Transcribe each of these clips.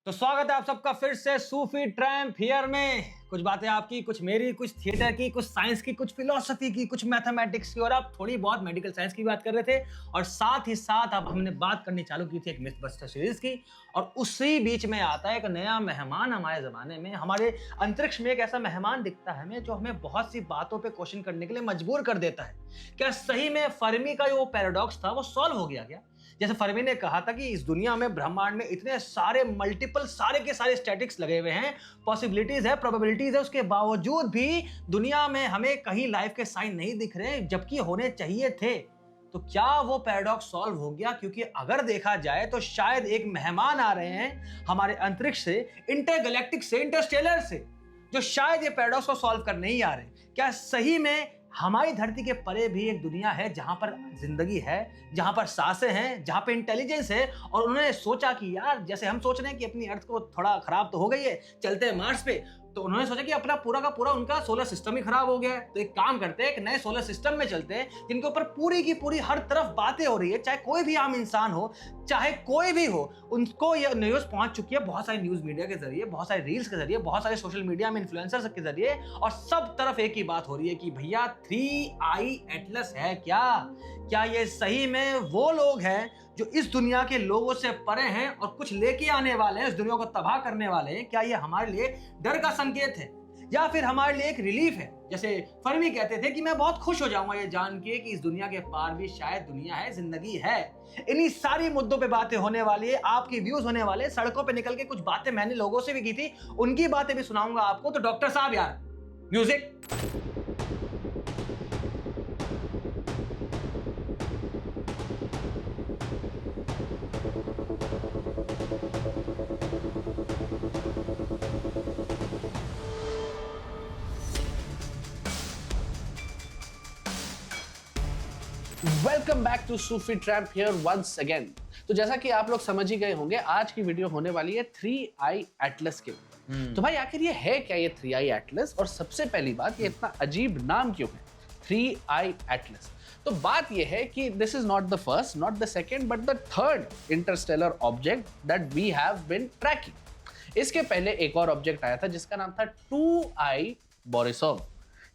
तो स्वागत है आप सबका फिर से सूफी ट्रैम्प हियर में। कुछ बातें आपकी, कुछ मेरी, कुछ थिएटर की, कुछ साइंस की, कुछ फिलोसफी की, कुछ मैथमेटिक्स की और आप थोड़ी बहुत मेडिकल साइंस की बात कर रहे थे। और साथ ही साथ अब हमने बात करनी चालू की थी एक मिथबस्टर सीरीज की। और उसी बीच में आता है एक नया मेहमान हमारे जमाने में। हमारे अंतरिक्ष में एक ऐसा मेहमान दिखता है हमें जो हमें बहुत सी बातों पे क्वेश्चन करने के लिए मजबूर कर देता है। क्या सही में फर्मी का जो पैराडॉक्स था वो सॉल्व हो गया क्या? जैसे फर्मी ने कहा था कि इस दुनिया में, ब्रह्मांड में इतने सारे मल्टीपल सारे के सारे स्टैटिक्स लगे हुए हैं, पॉसिबिलिटीज है, प्रोबेबिलिटीज है, उसके बावजूद भी दुनिया में हमें कहीं लाइफ के साइन नहीं दिख रहे जबकि होने चाहिए थे। तो क्या वो पैराडॉक्स सॉल्व हो गया? क्योंकि अगर देखा जाए तो शायद एक मेहमान आ रहे हैं हमारे अंतरिक्ष से, इंटरगैलेक्टिक से, इंटरस्टेलर से, जो शायद ये पैराडॉक्स को सॉल्व करने ही आ रहे हैं। क्या सही में हमारी धरती के परे भी एक दुनिया है जहां पर जिंदगी है, जहां पर सांसें हैं, जहां पे इंटेलिजेंस है? और उन्होंने सोचा कि यार, जैसे हम सोच रहे हैं कि अपनी अर्थ को थोड़ा खराब तो हो गई है, चलते हैं मार्स पे, तो उन्होंने सोचा कि अपना पूरा का पूरा उनका सोलर सिस्टम ही खराब हो गया है। तो एक काम करते हैं, एक नए सोलर सिस्टम में चलते हैं जिनके ऊपर पूरी की पूरी हर तरफ बातें हो रही है। चाहे कोई भी आम इंसान हो, चाहे कोई भी हो, उनको ये न्यूज पहुंच चुकी है बहुत सारी न्यूज मीडिया के जरिए, बहुत सारे रील्स के जरिए, बहुत सारे सोशल मीडिया में इन्फ्लुएंसर्स के जरिए, और सब तरफ एक ही बात हो रही है कि भैया 3i एटलस है क्या? क्या ये सही में वो लोग हैं जो इस दुनिया के लोगों से परे हैं और कुछ लेके आने वाले हैं, इस दुनिया को तबाह करने वाले हैं? क्या ये हमारे लिए डर का संकेत है या फिर हमारे लिए एक रिलीफ है? जैसे फर्मी कहते थे कि मैं बहुत खुश हो जाऊंगा ये जान के कि इस दुनिया के पार भी शायद दुनिया है, जिंदगी है। इन्हीं सारी मुद्दों पे बातें होने वाली है, आपकी व्यूज होने वाले। सड़कों पे निकल के कुछ बातें मैंने लोगों से भी की थी, उनकी बातें भी सुनाऊंगा आपको। तो डॉक्टर साहब यार, music. Welcome back to Sufi Tramp here once again. तो जैसा कि आप लोग समझ ही गए होंगे, आज की वीडियो होने वाली है 3i एटलस के ऊपर। तो भाई आखिर ये है क्या, ये 3i एटलस? और सबसे पहली बात, ये इतना अजीब नाम क्यों है 3i एटलस? तो बात ये है कि this is not the first, not the second, but the third interstellar object that we have been tracking. इसके पहले एक और ऑब्जेक्ट आया था जिसका नाम था 2i बोरिसोव,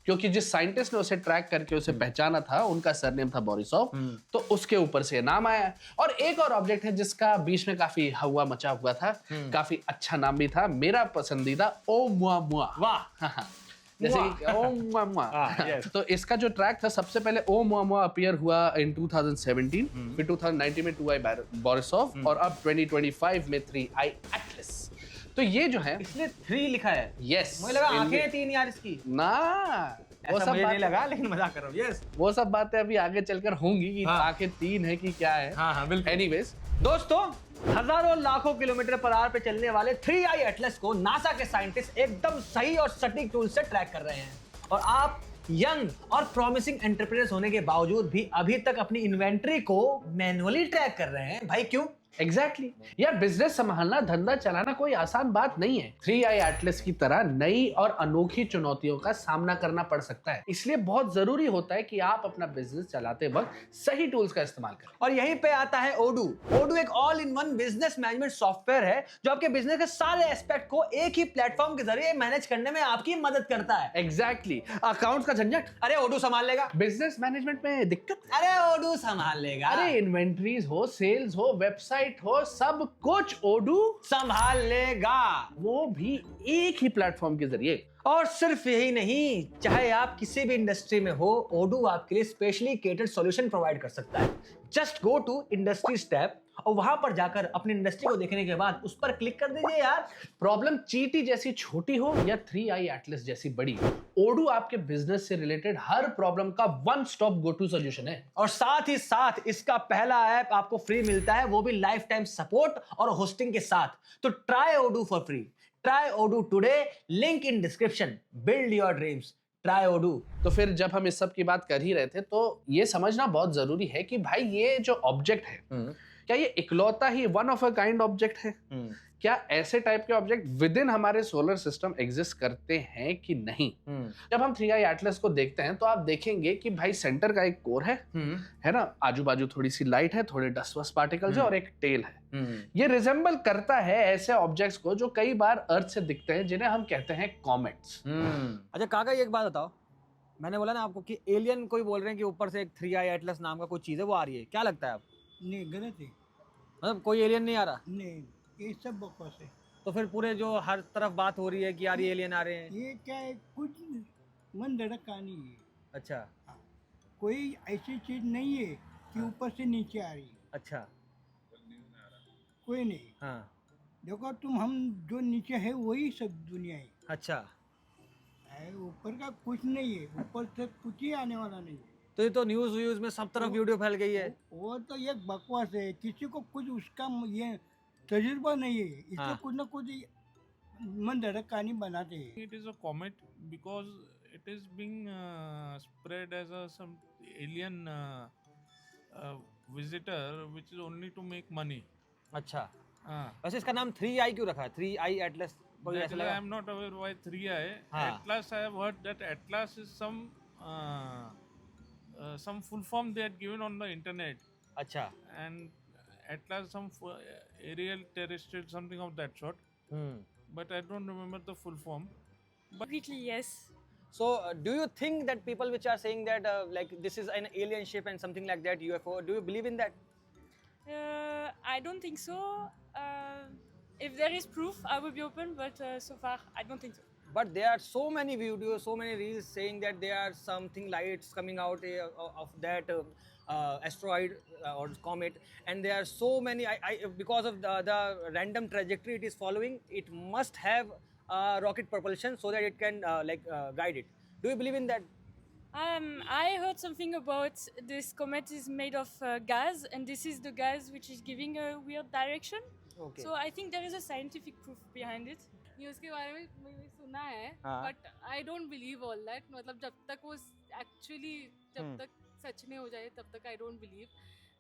क्योंकि जिस साइंटिस्ट ने उसे ट्रैक करके उसे पहचाना था, उनका सरनेम था बोरिसोव, तो उसके ऊपर से नाम आया। और एक और ऑब्जेक्ट है जिसका बीच में काफी हवा मचा हुआ था, काफी अच्छा नाम भी था, मेरा पसंदीदा ओमुआमुआ। वाह। जैसे कि ओमुआमुआ। तो इसका जो ट्रैक था, सबसे पहले ओमुआमुआ अपीयर हुआ इन 2017, फिर 2019 में 2i बोरिसोव, और अब 2025 में 3i एटलस। तो ये जो है, इसलिए 3 लिखा है। यस, मुझे लगा आंखें 3 यार इसकी। ना, वो ऐसा सब मुझे बात नहीं लगा, लेकिन मजाक कर रहा हूँ। यस, वो सब बातें अभी आगे चलकर होंगी कि हाँ। आखिर 3 है कि क्या है। हाँ बिल्कुल। एनीवेज दोस्तों, हजारों लाखों किलोमीटर पर आवर पे चलने वाले 3i एटलस को नासा के साइंटिस्ट एकदम सही और सटीक टूल से ट्रैक कर रहे हैं। और आप यंग और प्रॉमिसिंग एंटरप्रेन्योर्स होने के बावजूद भी अभी तक अपनी इन्वेंटरी को मैनुअली ट्रैक कर रहे हैं। भाई क्यों? एग्जैक्टली यार, बिजनेस संभालना, धंधा चलाना कोई आसान बात नहीं है। 3i एटलस की तरह नई और अनोखी चुनौतियों का सामना करना पड़ सकता है। इसलिए बहुत जरूरी होता है कि आप अपना बिजनेस चलाते वक्त सही टूल्स का इस्तेमाल करें। और यहीं पे आता है ओडू। ओडू एक all in one business management software है जो आपके बिजनेस के सारे एस्पेक्ट को एक ही प्लेटफॉर्म के जरिए मैनेज करने में आपकी मदद करता है। एग्जैक्टली, अकाउंट्स का झंझट अरे ओडू संभाल लेगा। बिजनेस मैनेजमेंट में दिक्कत, अरे ओडू संभाल लेगा। अरे इन्वेंटरीज हो, सेल्स हो, वेबसाइट हो, सब कुछ ओडू संभाल लेगा, वो भी एक ही प्लेटफॉर्म के जरिए। और सिर्फ यही नहीं, चाहे आप किसी भी इंडस्ट्री में हो, ओडू आपके लिए स्पेशली केटर्ड सॉल्यूशन प्रोवाइड कर सकता है। Just go to industry step और वहां पर जाकर अपनी इंडस्ट्री को देखने के बाद उस पर क्लिक कर दीजिए यार। प्रॉब्लम चीटी जैसी छोटी हो या 3i एटलस जैसी बड़ी, ओडू आपके बिजनेस से रिलेटेड हर प्रॉब्लम का one stop go to solution है। और साथ ही साथ इसका पहला ऐप आपको फ्री मिलता है, वो भी लाइफ टाइम सपोर्ट और होस्टिंग के साथ। तो try Odoo for free. Try Odoo today, link in description. Build your dreams, try Odoo. तो फिर जब हम इस सब की बात कर ही रहे थे, तो ये समझना बहुत जरूरी है कि भाई ये जो ऑब्जेक्ट है, क्या ये इकलौता ही one of a kind object है? क्या ऐसे टाइप के ऑब्जेक्ट विद इन हमारे सोलर सिस्टम एग्जिस्ट करते हैं कि नहीं। जब हम 3i एटलस को देखते हैं तो आप देखेंगे कि भाई सेंटर का एक कोर है ना, आजू बाजू थोड़ी सी लाइट है, थोड़े डस्ट वस्ट पार्टिकल्स है और एक टेल है। ये रिजेंबल करता है ऐसे ऑब्जेक्ट्स को जो कई बार अर्थ से दिखते हैं, जिन्हें हम कहते हैं कॉमेट्स। अच्छा काका, एक बात बताओ, मैंने बोला ना आपको कि एलियन कोई बोल रहे हैं कि ऊपर से एक 3i एटलस नाम का कोई चीज है वो आ रही है, क्या लगता है आपको? नहीं, गलत है। मतलब कोई एलियन नहीं आ रहा? नहीं, ये सब बकवास है। तो फिर पूरे जो हर तरफ बात हो रही है कि यार ये एलियन आ रहे हैं, ये क्या है, कुछ मन धड़क कहानी है। अच्छा कोई ऐसी चीज नहीं है कि ऊपर से नीचे आ रही है। अच्छा, कोई नहीं। हाँ देखो तुम, हम जो नीचे है वही सब दुनिया है। अच्छा, ऊपर का कुछ नहीं है, ऊपर से कुछ ही आने वाला नहीं है। तो ये तो न्यूज में सब तरफ वीडियो फैल गई है। वो तो ये बकवास है, किसी को कुछ उसका ये तजुर्बा नहीं है, इससे कुछ ना कुछ मन धड़क कहानी बनाते हैं। It is a comet because it is being spread as a some alien visitor which is only to make money. अच्छा, हाँ. वैसे इसका नाम 3i क्यों रखा है? 3i एटलस कोई ऐसा Actually, I लगा? am not aware why 3i. हाँ. Atlas, I have heard that Atlas is some full form they had given on the internet, अच्छा, and Atlas some aerial terrestrial something of that sort. But I don't remember the full form. Completely, yes. So do you think that people which are saying that like this is an alien ship and something like that, UFO, do you believe in that? I don't think so. If there is proof, I will be open, but so far, I don't think so. But there are so many videos, so many reels saying that there are something lights coming out of that asteroid or comet, and there are so many. Because of the random trajectory it is following, it must have rocket propulsion so that it can guide it. Do you believe in that? I heard something about this comet is made of gas, and this is the gas which is giving a weird direction. Okay. So I think there is a scientific proof behind it. News के बारे में मैंने सुना है, हाँ. But I don't believe all that. मतलब जब तक वो एक्चुअली जब तक सच नहीं हो जाए तब तक आई डोंट बिलीव।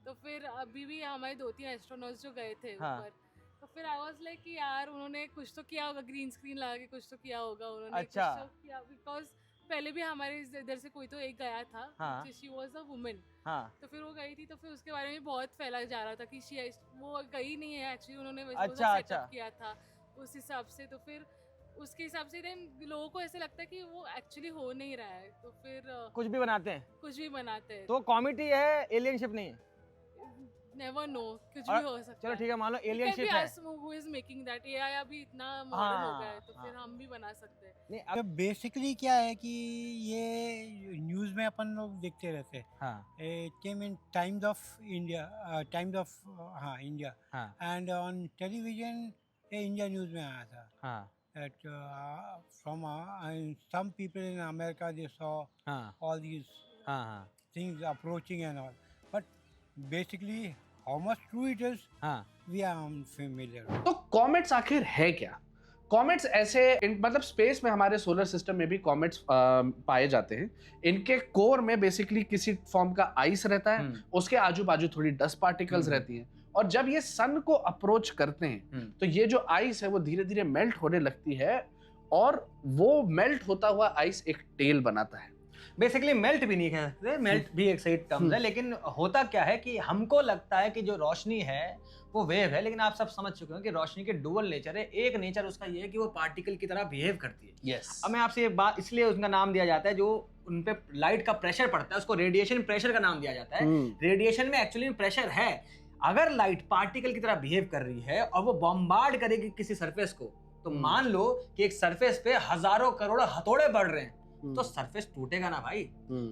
तो फिर अभी भी हमारे 2-3 एस्ट्रोनॉट्स जो गए थे हाँ. ऊपर, तो फिर आई वाज लाइक कि यार उन्होंने कुछ तो किया होगा, ग्रीन स्क्रीन लगा के कुछ तो किया होगा उन्होंने। अच्छा. कुछ तो किया, बिकॉज पहले भी हमारे इधर से कोई तो एक गया था, हाँ. She was a women. हाँ. तो फिर वो गई थी, तो फिर उसके बारे में बहुत फैला जा रहा था कि वो गई नहीं है एक्चुअली, उन्होंने अच्छा, सेटअप किया था उस हिसाब से। तो फिर उसके हिसाब से देन लोगों को ऐसे लगता है कि वो एक्चुअली हो नहीं रहा है, तो फिर कुछ भी बनाते हैं, कुछ भी बनाते हैं। तो कॉमेट ही है, एलियन शिप नहीं है। नेवर नो, कुछ भी हो सकता है। चलो ठीक है, मान लो एलियन शिप है। Who is making that, AI अभी इतना मॉडर्न हो गया है, तो फिर हम भी बना सकते हैं। नहीं अब बेसिकली क्या है कि ये न्यूज़ में अपन लोग देखते रहते हैं। हाँ केम इन टाइम्स ऑफ इंडिया, हाँ एंड ऑन टेलीविजन ये इंडिया न्यूज़ में आया था हाँ that from some people in America they saw हाँ all these हाँ things approaching and all, but basically how much true it is हाँ we are unfamiliar. तो कॉमेट्स आखिर है क्या? कॉमेट्स ऐसे मतलब स्पेस में हमारे सोलर सिस्टम में भी कॉमेट्स पाए जाते हैं। इनके कोर में बेसिकली किसी फॉर्म का आइस रहता है, उसके आजू बाजू थोड़ी डस्ट पार्टिकल्स रहती हैं, और जब ये सन को अप्रोच करते हैं तो ये जो आइस है वो धीरे धीरे मेल्ट होने लगती है, और वो मेल्ट होता हुआ आइस एक टेल बनाता है। बेसिकली मेल्ट भी नहीं कह सकते, मेल्ट भी एक सही टर्म है, लेकिन होता क्या है कि हमको लगता है कि जो रोशनी है वो वेव है, लेकिन आप सब समझ चुके हो कि रोशनी के डुअल नेचर है। एक नेचर उसका ये है कि वो पार्टिकल की तरह बिहेव करती है। यस। अब मैं आपसे एक बात, इसलिए उसका नाम दिया जाता है, जो उन पे लाइट का प्रेशर पड़ता है उसको रेडिएशन प्रेशर का नाम दिया जाता है। रेडिएशन में एक्चुअली प्रेशर है। अगर लाइट पार्टिकल की तरह बिहेव कर रही है और वो बॉम्बार्ड करेगी किसी सरफेस को, तो मान लो कि एक सरफेस पे हजारों करोड़ों हथौड़े बढ़ रहे हैं, तो सरफेस टूटेगा ना भाई।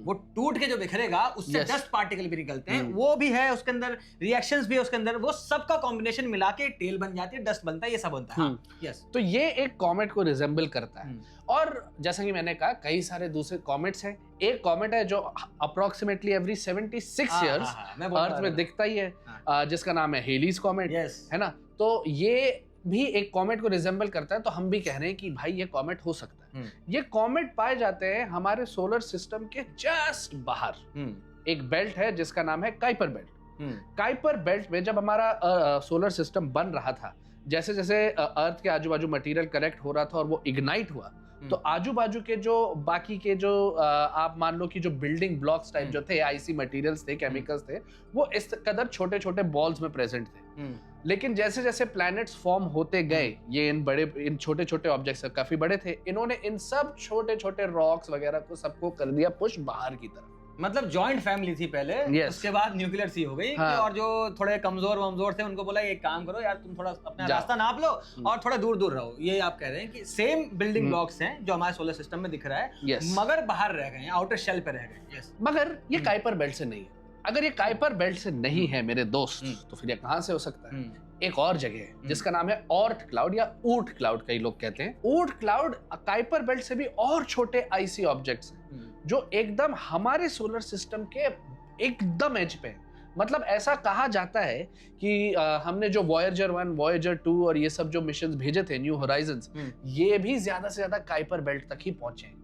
वो टूट के जो बिखरेगा उससे डस्ट पार्टिकल भी निकलते हैं, वो भी है उसके अंदर, रिएक्शंस भी है उसके अंदर, वो सबका कॉम्बिनेशन मिला के टेल बन जाती है, डस्ट बनता है, ये सब बनता है। यस। तो ये एक कॉमेट को रिजेंबल करता है। और जैसा कि मैंने कहा, कई सारे दूसरे कॉमेट्स हैं। एक कॉमेट है जो अप्रोक्सीमेटली एवरी 76 इयर्स अर्थ में दिखता ही है, जिसका नाम है हेलीज कॉमेट, है ना। तो ये भी एक कॉमेट को रिजेंबल करता है, तो हम भी कह रहे हैं कि भाई ये कॉमेट हो सकता है। ये कॉमेट पाए जाते हैं हमारे सोलर सिस्टम के जस्ट बाहर। एक बेल्ट है जिसका नाम है काइपर बेल्ट। काइपर बेल्ट में जब हमारा सोलर सिस्टम बन रहा था, जैसे जैसे अर्थ के आजू बाजू मटेरियल करेक्ट हो रहा था और वो इग्नाइट हुआ, तो आजू बाजू के जो बाकी के जो आप मान लो कि जो बिल्डिंग ब्लॉक्स टाइप जो थे, आईसी मटेरियल्स थे, केमिकल्स थे, वो इस कदर छोटे छोटे बॉल्स में प्रेजेंट थे। लेकिन जैसे जैसे प्लैनेट्स फॉर्म होते गए, ये इन छोटे छोटे ऑब्जेक्ट्स काफी बड़े थे, इन्होंने इन सब छोटे छोटे रॉक्स वगैरह को सबको कर दिया पुश बाहर की तरफ। मतलब जॉइंट फैमिली थी पहले, Yes. उसके बाद न्यूक्लियर सी हो गई। हाँ. और जो थोड़े कमजोर थे उनको बोला एक काम करो यार, तुम थोड़ा अपना रास्ता नाप लो और थोड़ा दूर दूर रहो। ये आप कह रहे हैं कि सेम बिल्डिंग ब्लॉक्स हैं जो हमारे सोलर सिस्टम में दिख रहा है, Yes. मगर बाहर रह गए, आउटर शेल पे रह गए। Yes. मगर ये काइपर बेल्ट से नहीं है। अगर ये काइपर बेल्ट से नहीं है मेरे दोस्त, तो फिर ये कहां से हो सकता है? एक और जगह है जिसका नाम है ऑर्ट क्लाउड या ऊर्ट क्लाउड, कई लोग कहते हैं। ऊर्ट क्लाउड काइपर बेल्ट से भी और छोटे आईसी ऑब्जेक्ट्स हैं जो एकदम हमारे सोलर सिस्टम के एकदम एज पे है। मतलब ऐसा कहा जाता है कि हमने जो वॉयेजर 1, वॉयेजर 2 और ये सब जो मिशंस भेजे थे, न्यू होराइजन्स, ये भी ज्यादा से ज्यादा काइपर बेल्ट तक ही पहुंचे हैं।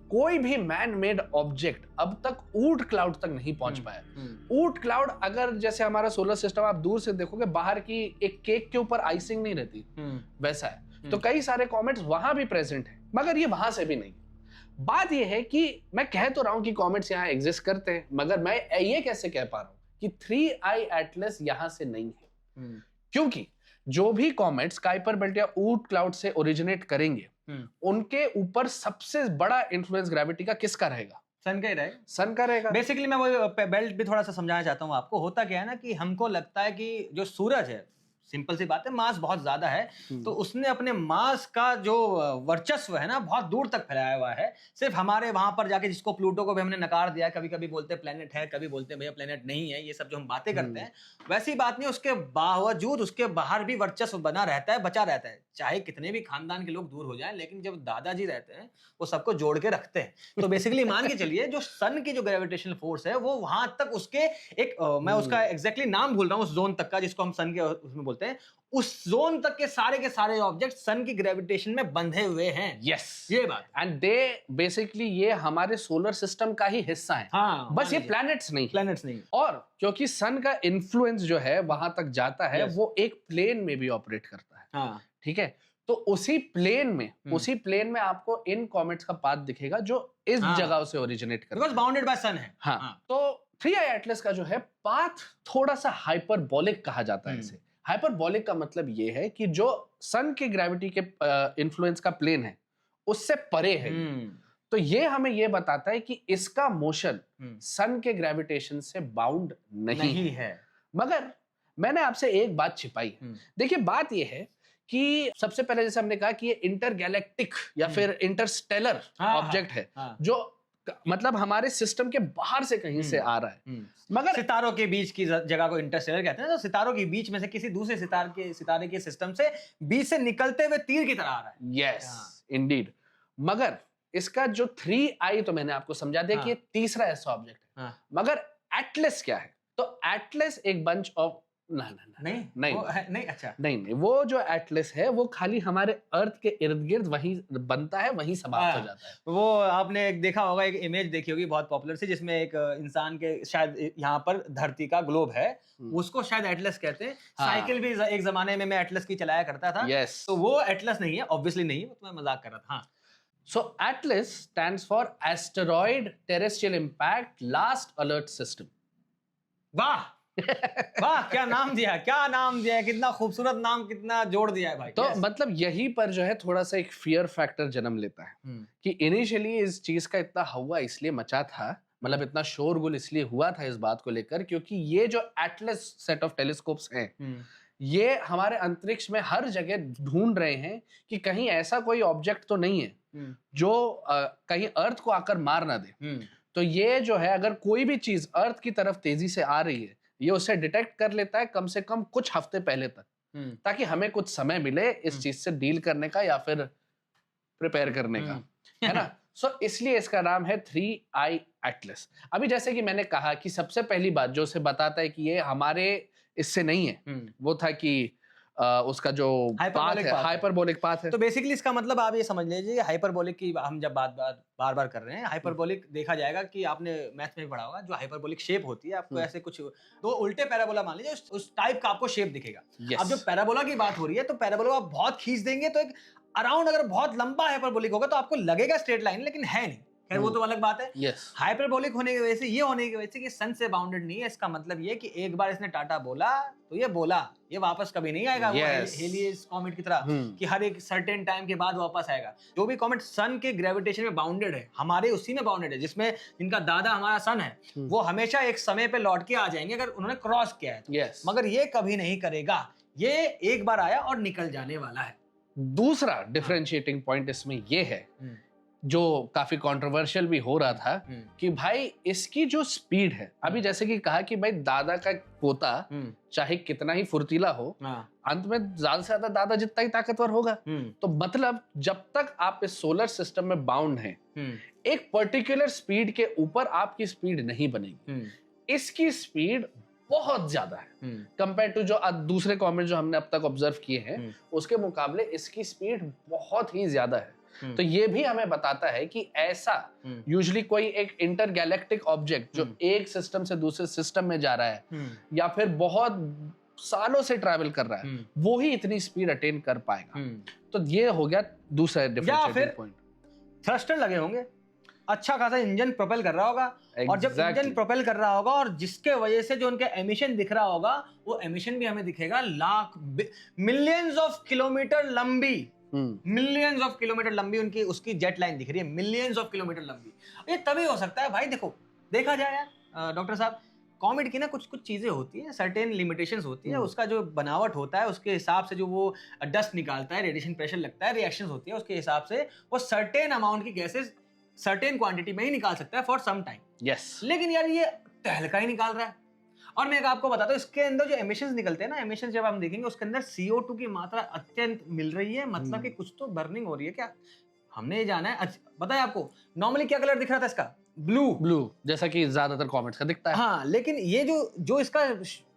कोई भी मैन मेड ऑब्जेक्ट अब तक ऊर्ट क्लाउड तक नहीं पहुंच पाया। ऊर्ट क्लाउड, अगर जैसे हमारा सोलर सिस्टम आप दूर से देखोगे, बाहर की एक केक के ऊपर आइसिंग नहीं रहती, वैसा है। तो कई सारे कॉमेट्स वहां भी प्रेजेंट है, मगर ये वहां से भी नहीं। बात ये है कि मैं कह तो रहा हूं कि कॉमेट्स यहाँ एग्जिस्ट करते हैं, मगर मैं ये कैसे कह पा रहा हूं कि 3i एटलस यहां से नहीं है? क्योंकि जो भी कॉमेट्स काइपर बेल्ट या ऊर्ट क्लाउड से ओरिजिनेट करेंगे, उनके ऊपर सबसे बड़ा इन्फ्लुएंस ग्रेविटी का किसका रहेगा? सन का ही रहेगा। सन का रहेगा। बेसिकली मैं वो बेल्ट भी थोड़ा सा समझाना चाहता हूँ आपको। होता क्या है ना कि हमको लगता है कि जो सूरज है, सिंपल सी बात है, मास बहुत ज्यादा है, तो उसने अपने मास का जो वर्चस्व है ना बहुत दूर तक फैलाया हुआ है। सिर्फ हमारे वहां पर जाके, जिसको प्लूटो को भी हमने नकार दिया, कभी कभी बोलते हैं प्लेनेट है, कभी बोलते हैं भैया प्लेनेट नहीं है, ये सब जो हम बातें करते हैं, वैसी बात नहीं। उसके बावजूद उसके बाहर भी वर्चस्व बना रहता है, बचा रहता है। चाहे कितने भी खानदान के लोग दूर हो जाएं, लेकिन जब दादाजी रहते हैं वो सबको जोड़ के रखते हैं। तो बेसिकली मान के चलिए जो सन की जो ग्रेविटेशनल फोर्स है वो वहां तक उसके एक मैं उसका एग्जैक्टली नाम भूल रहा हूँ, उस जोन तक का जिसको हम सन के उसमें बोलते हैं, उस जोन तक के सारे ऑब्जेक्ट सन की ग्रेविटेशन में बंधे हुए हैं। यस, ये बात। एंड दे बेसिकली ये हमारे सोलर सिस्टम का ही हिस्सा है। हाँ, बस ये प्लैनेट्स नहीं। और क्योंकि सन का इन्फ्लुएंस जो है वहां तक जाता है, वो एक प्लेन में भी ऑपरेट करता है। हाँ, ठीक है, तो उसी प्लेन में आपको इन कॉमेट्स का पाथ दिखेगा जो इस जगह से ओरिजिनेट करता है, बिकॉज़ बाउंडेड बाय सन है। हाँ। तो 3i एटलस का जो है पाथ थोड़ा सा हाइपरबोलिक कहा जाता है इसे। हाइपरबोलिक का मतलब ये है कि जो सन के ग्रेविटी के इन्फ्लुएंस का प्लेन है उससे परे है। तो ये हमें ये बताता है कि इसका मोशन सन के ग्रेविटेशन से बाउंड नहीं है। मगर मैंने आपसे एक बात छिपाई है। देखिए, बात ये है कि सबसे पहले जैसे हमने कहा कि ये इंटरगैलेक्टिक या फिर इंटरस्टेलर ऑब्जेक्ट है, जो मतलब हमारे सिस्टम के बाहर से कहीं से आ रहा है। मगर सितारों के बीच की जगह को इंटरस्टेलर कहते हैं। तो सितारों के बीच में से किसी दूसरे सितारे के सिस्टम से बीच से निकलते हुए तीर की तरह आ रहा है। Yes, Indeed. मगर इसका जो 3i तो मैंने आपको समझा दिया कि ये तीसरा ऐसा ऑब्जेक्ट है। मगर एटलस क्या है? तो एटलस एक बंच ऑफ नहीं, वो जो एटलस है वो खाली हमारे अर्थ के इर्द गिर्द वहीं बनता है, वहीं समाप्त हो जाता है। वो आपने एक देखा होगा, एक इमेज देखी होगी बहुत पॉपुलर सी, जिसमें एक इंसान के शायद यहाँ पर धरती का ग्लोब है, उसको शायद एटलस कहते हैं। साइकिल भी एक जमाने में मैं एटलस की चलाया करता था। तो वो एटलस नहीं है, ऑब्वियसली नहीं है, तो मैं मजाक कर रहा था। So ATLAS stands for Asteroid Terrestrial Impact Last Alert System. वाह वाह, क्या नाम दिया, कितना खूबसूरत नाम, कितना जोड़ दिया है भाई। तो मतलब यहीं पर जो है थोड़ा सा एक फियर फैक्टर जन्म लेता है कि इनिशियली इस चीज का इतना हवा इसलिए मचा था, मतलब इतना शोरगुल इसलिए हुआ था इस बात को लेकर, क्योंकि ये जो एटलस सेट ऑफ टेलीस्कोप्स हैं, ये हमारे अंतरिक्ष में हर जगह ढूंढ रहे हैं कि कहीं ऐसा कोई ऑब्जेक्ट तो नहीं है जो कहीं अर्थ को आकर मार ना दे। तो ये जो है, अगर कोई भी चीज अर्थ की तरफ तेजी से आ रही है, ये उसे डिटेक्ट कर लेता है कम से कम कुछ हफ्ते पहले तक, ताकि हमें कुछ समय मिले इस चीज से डील करने का या फिर प्रिपेयर करने का, है ना। सो इसलिए इसका नाम है 3i एटलस। अभी जैसे कि मैंने कहा कि सबसे पहली बात जो उसे बताता है कि ये हमारे इससे नहीं है, वो था कि उसका जो पाथ है, हाइपरबोलिक पाथ है। तो बेसिकली इसका मतलब आप ये समझ लीजिए हाइपरबोलिक की हम जब बार बार कर रहे हैं, हाइपरबोलिक देखा जाएगा कि आपने मैथ में पढ़ा होगा, जो हाइपरबोलिक शेप होती है आपको ऐसे कुछ दो उल्टे पैराबोला मान लीजिए, उस टाइप का आपको शेप दिखेगा। अब जब पैराबोला की बात हो रही है तो पैराबोला आप बहुत खींच देंगे तो एक अराउंड अगर बहुत लंबा हाइपरबोलिक होगा तो आपको लगेगा स्ट्रेट लाइन, लेकिन है नहीं। खैर वो तो अलग बात है। हाइपरबोलिक होने की वजह से, ये होने की वजह से कि सन से बाउंडेड नहीं है, इसका मतलब ये कि एक बार इसने टाटा बोला तो ये बोला, ये वापस कभी नहीं आएगा। वो हेलियस कॉमेट की तरह कि हर एक सर्टेन टाइम के बाद वापस आएगा। जो भी कॉमेट सन के ग्रेविटेशन में बाउंडेड है, हमारे उसी में बाउंडेड है, जिसमें जिनका दादा हमारा सन है, वो हमेशा एक समय पे लौट के आ जाएंगे अगर उन्होंने क्रॉस किया है। मगर ये कभी नहीं करेगा, ये एक बार आया और निकल जाने वाला है। दूसरा डिफरेंशिएटिंग पॉइंट इसमें ये है, जो काफी कंट्रोवर्शियल भी हो रहा था, कि भाई इसकी जो स्पीड है, अभी जैसे कि कहा कि भाई दादा का पोता चाहे कितना ही फुर्तीला हो, अंत में ज्यादा से ज्यादा दादा जितना ही ताकतवर होगा। तो मतलब जब तक आप इस सोलर सिस्टम में बाउंड हैं, एक पर्टिकुलर स्पीड के ऊपर आपकी स्पीड नहीं बनेगी। इसकी स्पीड बहुत ज्यादा है कंपेयर टू जो दूसरे कॉमेट जो हमने अब तक ऑब्जर्व किए हैं, उसके मुकाबले इसकी स्पीड बहुत ही ज्यादा है। तो ये भी हमें बताता है कि ऐसा यूजुअली कोई एक इंटरगैलेक्टिक ऑब्जेक्ट जो एक सिस्टम से दूसरे सिस्टम में जा रहा है या फिर बहुत सालों से ट्रैवल कर रहा है, वो ही इतनी स्पीड अटेन कर पाएगा। तो ये हो गया दूसरा डिफरेंशिएटिंग पॉइंट। थ्रस्टर लगे होंगे, अच्छा खासा इंजन प्रोपेल कर रहा होगा, और जब इंजन प्रोपेल कर रहा होगा और जिसके वजह से जो उनके एमिशन दिख रहा होगा, वो एमिशन भी हमें दिखेगा लाख मिलियंस ऑफ किलोमीटर लंबी, मिलियंस ऑफ किलोमीटर लंबी उनकी उसकी जेट लाइन दिख रही है, मिलियंस ऑफ किलोमीटर लंबी। ये तभी हो सकता है भाई, देखो देखा जाए यार डॉक्टर साहब, कॉमेट की ना कुछ कुछ चीजें होती हैं, सर्टेन लिमिटेशंस होती है, उसका जो बनावट होता है उसके हिसाब से जो वो डस्ट निकालता है, रेडिएशन प्रेशर लगता है, रिएक्शंस होती है, उसके हिसाब से वो सर्टेन अमाउंट की गैसेस सर्टेन क्वांटिटी में ही निकाल सकता है फॉर सम टाइम। लेकिन यार ये तहलका ही निकाल रहा है। और मैं आपको बताता हूँ, इसके अंदर जो एमिशंस निकलते हैं ना, एमिशंस जब हम देखेंगे उसके अंदर CO2 की मात्रा अत्यंत मिल रही है, मतलब कि कुछ तो बर्निंग हो रही है। क्या हमने ये जाना है, बताया आपको नॉर्मली क्या कलर दिख रहा था इसका, ब्लू, जैसा कि ज्यादातर कॉमेट्स का दिखता है। हाँ, लेकिन ये जो इसका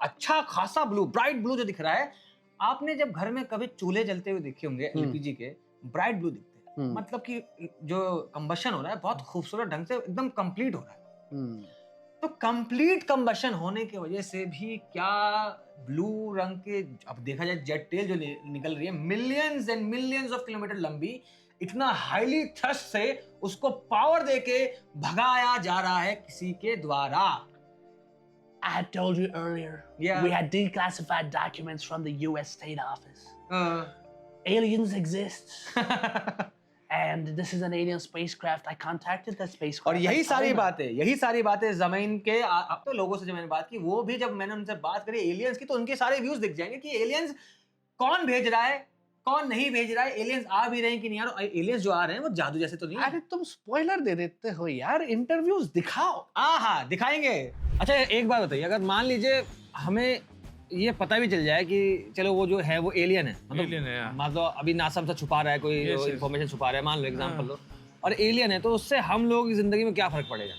अच्छा खासा ब्लू, ब्राइट ब्लू जो दिख रहा है, आपने जब घर में कभी चूल्हे जलते हुए देखे होंगे LPG के, ब्राइट ब्लू दिखते हैं, मतलब कि जो कंबशन हो रहा है बहुत खूबसूरत ढंग से एकदम कंप्लीट हो रहा है। तो कंप्लीट कंबशन होने की वजह से भी क्या ब्लू रंग के, अब देखा जाए जेट टेल जो निकल रही है millions and millions of kilometre लंबी, इतना हाईली थ्रस्ट से उसको पावर देके भगाया जा रहा है किसी के द्वारा। I told you earlier, we had declassified documents from the US State Office. Aliens exist. And this is an alien spacecraft. I contacted the spacecraft. और यही सारी बातें जमीन के, अब तो लोगों से जो मैंने बात की, वो भी जब मैंने उनसे बात करी एलियंस की, तो उनके सारे व्यूज दिख जाएंगे कि एलियंस कौन भेज रहा है, कौन नहीं भेज रहा है, एलियंस आ भी रहे हैं कि नहीं आ रहे। एलियंस जो आ रहे हैं वो जादू जैसे तो नहीं। अरे तुम स्पॉइलर दे देते हो यार, इंटरव्यूज दिखाओ। हाँ दिखाएंगे। अच्छा एक बात बताइए, अगर मान लीजिए हमें ये पता भी चल जाए कि चलो वो जो है वो एलियन है, मतलब अभी नासा से छुपा रहा है, कोई इंफॉर्मेशन छुपा रहा है, मान लो एग्जांपल लो, और एलियन है, तो उससे हम लोग की जिंदगी में क्या फर्क पड़ेगा?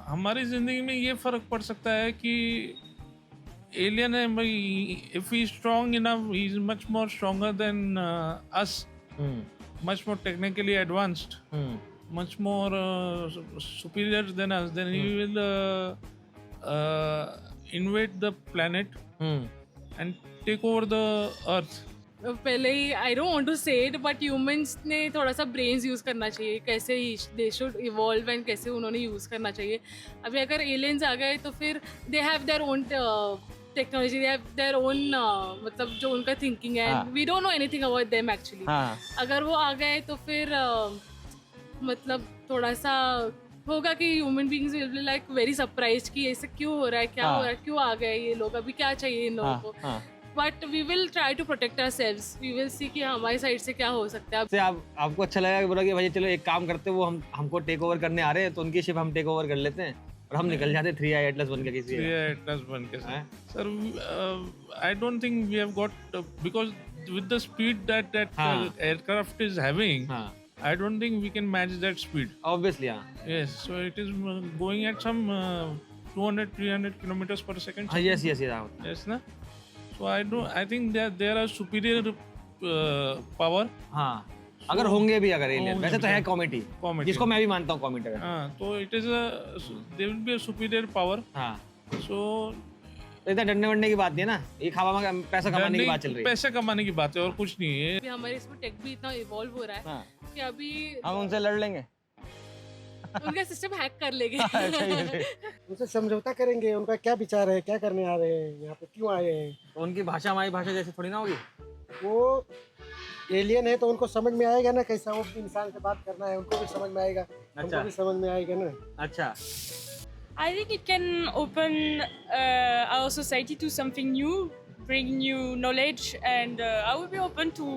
हमारी जिंदगी में ये फर्क पड़ सकता है कि एलियन है, if he is strong enough, he is much more stronger than us, much more technically advanced, much more superior than us, then he will invade the planet and take over the earth. पहले ही I don't want to say it, but humans ने थोड़ा सा brains use करना चाहिए, कैसे they should evolve and कैसे उन्होंने use करना चाहिए। अभी अगर aliens आ गए तो फिर they have their own technology, they have their own मतलब जो उनका thinking है, we don't know anything about them actually. अगर वो आ गए तो फिर मतलब थोड़ा सा होगा कि human beings will be like very surprised कि ऐसे क्यों हो रहा है, क्या हो रहा है, क्यों आ गए ये लोग, अभी क्या चाहिए इन लोगों को। But we will try to protect ourselves, we will see कि हमारी साइड से क्या हो सकता है। आपको अच्छा लगा कि बोला कि भाई चलो एक काम करते, वो हमको टेक ओवर करने आ रहे हैं, तो उनकी शिप हम टेक ओवर कर लेते हैं और हम निकल जाते 3i Atlas बन के किसी 3i Atlas बन के। Sir I don't think we have got, because with the speed that aircraft is having, I don't think we can match that speed. Obviously, Yes, so it is going at some 200-300 kilometers per second. Yes. Yes, na? So I think that there are superior power. हाँ, अगर होंगे भी अगर alien, होंगे वैसे तो भी। है कॉमेडी, Comedy. जिसको मैं भी मानता हूँ कॉमेडी अगर। हाँ, तो it is there will be a superior power. हाँ, So तो इतना डरने वरने की बात नहीं है ना, ये खावा में पैसा कमाने की बात चल रही है। पैसे कमाने की बात है और कुछ नहीं है. अभी हमारे इसमें टेक भी इतना इवॉल्व हो रहा है हाँ, कि अभी हम उनसे लड़ लेंगे। उनका सिस्टम हैक कर लेंगे। उनसे समझौता करेंगे, उनका क्या विचार है, क्या करने आ रहे हैं, यहाँ पे क्यों आए हैं। तो उनकी भाषा हमारी भाषा जैसे थोड़ी ना होगी। वो एलियन है तो उनको समझ में आएगा ना कैसा वो इंसान से बात करना है, उनको भी समझ में आएगा, अच्छा। उनको भी समझ में आएगा ना। अच्छा, I think it can open our society to something new, bring new knowledge, and I will be open to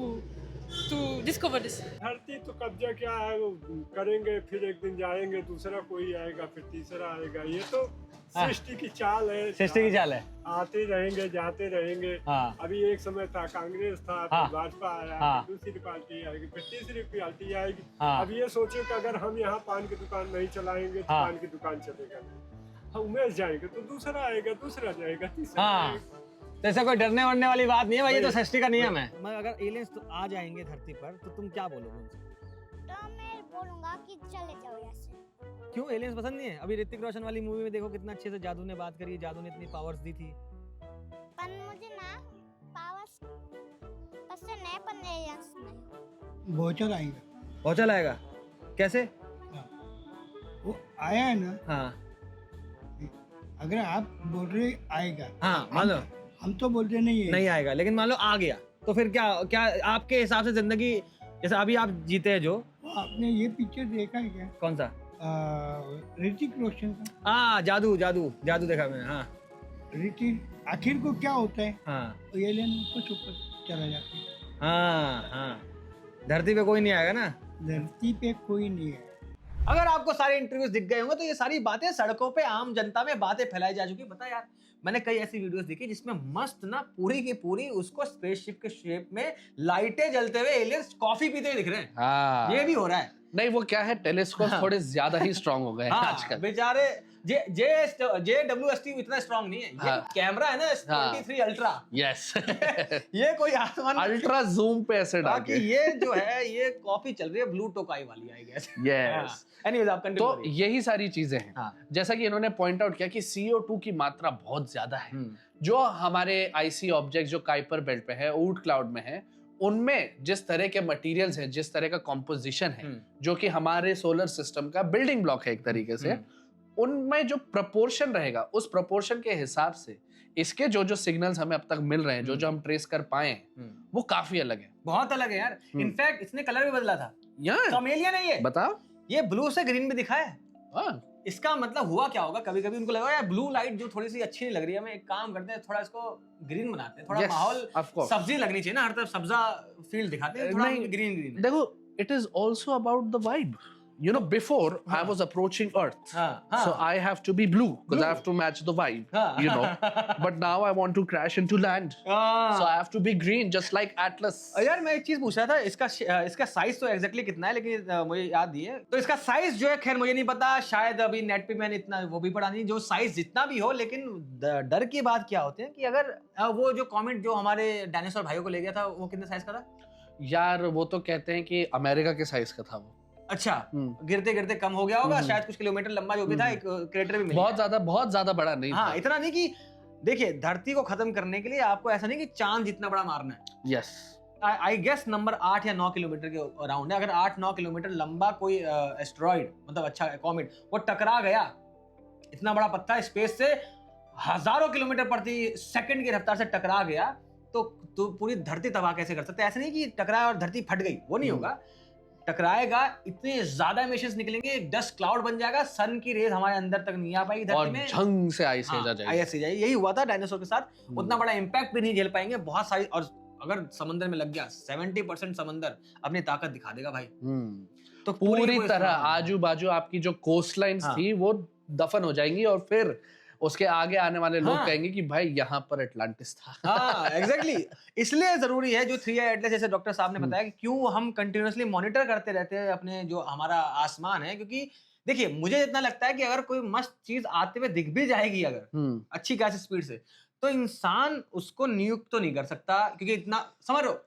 discover this. धरती तो कब्जा क्या है, वो करेंगे, फिर एक दिन जाएंगे, दूसरा कोई आएगा, फिर तीसरा आएगा। ये तो सृष्टि की चाल है, सृष्टि की चाल है। आते रहेंगे, जाते रहेंगे। हाँ, अभी एक समय था कांग्रेस था, हाँ। फिर भाजपा आया, हाँ। फिर दूसरी पार्टी आएगी, फिर तीसरी पार्टी आएगी। हाँ। अब ये सोचो कि अगर हम यहाँ पान की दुकान नहीं चलाएंगे तो हाँ। पान की दुकान चलेगा नहीं। हम उमेश जाएंगे तो दूसरा आएगा, दूसरा जाएगा, तीसरा हाँ। आएगा। तो ऐसा कोई डरने वरने वाली बात नहीं है भाई, ये तो वही। सृष्टि का नियम है। मगर अगर एलियंस तो आ जाएंगे धरती पर तो तुम क्या बोलोगे उनसे? तो मैं बोलूंगा कि चले जाओ यहाँ से। क्यों एलियंस पसंद नहीं है? अभी ऋतिक रोशन वाली मूवी में देखो कितना अच्छे से जादू ने बात करी, जादू ने इतनी पावर्स दी थी। पर मुझे ना पावर्स पसंद है, पर एलियंस नहीं। भोचर आएगा, पहुंचा लाएगा कैसे? वो आया है ना। हाँ अगर आप बोल रहे आएगा, हाँ, मान लो हम तो बोलते नहीं है। नहीं आएगा, लेकिन मान लो आ गया तो फिर क्या क्या आपके हिसाब से जिंदगी, जैसे अभी आप जीते हैं जो, आपने ये पिक्चर देखा है क्या? कौन सा? ऋतिक रोशन का। हाँ, जादू जादू जादू देखा मैंने। हाँ ऋतिक आखिर को क्या होता है? हाँ तो एलियन उसको ऊपर चला जाता है। हाँ हाँ, धरती पे कोई नहीं आएगा ना। धरती पे कोई नहीं है। अगर आपको सारे इंटरव्यूज दिख गए होंगे तो ये सारी बातें सड़कों पे आम जनता में बातें फैलाई जा चुकी है। पता है यार, मैंने कई ऐसी वीडियोस देखी जिसमें मस्त ना पूरी की पूरी उसको स्पेसशिप के शेप में लाइटें जलते हुए एलियंस कॉफी पीते हुए दिख रहे हैं। हाँ, ये भी हो रहा है। नहीं वो क्या है, टेलीस्कोप हाँ। थोड़े ज्यादा ही स्ट्रांग हो गए हैं हाँ, आजकल। बेचारे JWST इतना स्ट्रांग नहीं है। ये हाँ। कैमरा है ना 23 अल्ट्रा, यस, ये कोई आसमान अल्ट्रा जूम पे ऐसे डाल बाकी के। ये जो है ये कॉफी चल रही है ब्लू टोकाई वाली, आई गेस। यस, एनीवेज आप कंटिन्यू तो यही सारी चीजें हैं। हाँ। जैसा कि इन्होंने पॉइंट आउट किया कि CO2 की मात्रा बहुत ज्यादा है, जो हमारे आईसी ऑब्जेक्ट जो काइपर बेल्ट पे है, ऊट क्लाउड में है, उनमें जिस तरह के मटेरियल्स हैं, जिस तरह का कॉम्पोजिशन है, जो कि हमारे सोलर सिस्टम का बिल्डिंग ब्लॉक है एक तरीके से, उनमें जो प्रपोर्शन रहेगा, उस प्रपोर्शन के हिसाब से इसके जो जो सिग्नल्स हमें अब तक मिल रहे हैं, जो जो हम ट्रेस कर पाए हैं, वो काफी अलग है। बहुत अलग है यार। इनफैक्ट इसने कलर भी बदला था। यार कमेलियन है ये, बताओ। ये ब्लू से ग्रीन भी दिखा है। हाँ, इसका मतलब हुआ क्या होगा, कभी कभी उनको लगा यार ब्लू लाइट जो थोड़ी सी अच्छी नहीं लग रही है, हमें एक काम करते हैं थोड़ा इसको ग्रीन बनाते हैं, थोड़ा Yes, माहौल of course. सब्जी लगनी चाहिए ना, हर तरफ सब्जा फील्ड दिखाते हैं, थोड़ा नहीं, ग्रीन ग्रीन। देखो, it is also about the vibe. You know, before I was approaching Earth, हाँ, so I have to be blue because I have to match the vibe. हाँ. You know, but now I want to crash into land, so I have to be green, just like Atlas. यार मैं एक चीज पूछ रहा था, इसका size तो एग्जैक्टली कितना है, लेकिन मुझे याद नहीं है। तो इसका साइज जो है, खैर मुझे नहीं पता, शायद अभी नेट पे मैंने इतना वो भी पढ़ा नहीं, जो साइज जितना भी हो, लेकिन डर की बात क्या होती है कि अगर वो जो कॉमेट जो हमारे डायनासोर भाइयों को ले गया था, वो कितने साइज का था? यार वो तो कहते हैं कि अमेरिका के साइज का था वो। अच्छा, गिरते गिरते कम हो गया होगा, शायद कुछ किलोमीटर लंबा जो भी था, एक क्रेटर भी मिल गया। बहुत ज्यादा बड़ा नहीं हाँ, था। इतना नहीं कि देखिए धरती को खत्म करने के लिए आपको ऐसा नहीं कि चांद जितना बड़ा मारना है। यस, आई गेस नंबर 8 या 9 किलोमीटर के अराउंड है। अगर 8-9 किलोमीटर लंबा कोई एस्टेरॉइड, मतलब अच्छा कॉमेट, वो टकरा गया, इतना बड़ा पत्थर स्पेस से हजारों किलोमीटर प्रति सेकंड की रफ्तार से टकरा गया, तो पूरी धरती तबाह कैसे कर सकते हैं? ऐसे नहीं कि टकराया और धरती फट गई, वो नहीं होगा। टकराएगा, इतने ज्यादा एमिशंस निकलेंगे, डस्ट क्लाउड बन जाएगा, सन की रेज हमारे अंदर तक नहीं आ पाएगी धरती और में, झंग से आइस हाँ, आ जाएगी। आइस आ जाएगी। यही हुआ था डायनासोर के साथ। उतना बड़ा इम्पैक्ट भी नहीं झेल पाएंगे, बहुत सारी, और अगर समंदर में लग गया 70% समंदर अपनी ताकत दिखा देगा भाई। तो पूरी तरह आजू बाजू आपकी जो कोस्ट लाइन्स हाँ। थी वो दफन हो जाएंगी, और फिर उसके आगे आने वाले लोग हाँ। कहेंगे कि भाई यहाँ पर अटलांटिस था। हाँ, एग्जैक्टली। इसलिए जरूरी है जो 3i एटलस, जैसे डॉक्टर साहब ने बताया, कि क्यों हम कंटिन्यूअसली मॉनिटर करते रहते हैं अपने जो हमारा आसमान है, क्योंकि देखिए मुझे इतना लगता है कि अगर कोई मस्त चीज आते हुए दिख भी जाएगी अगर अच्छी खासी स्पीड से, तो इंसान उसको नियुक्त तो नहीं कर सकता, क्योंकि इतना समझ लो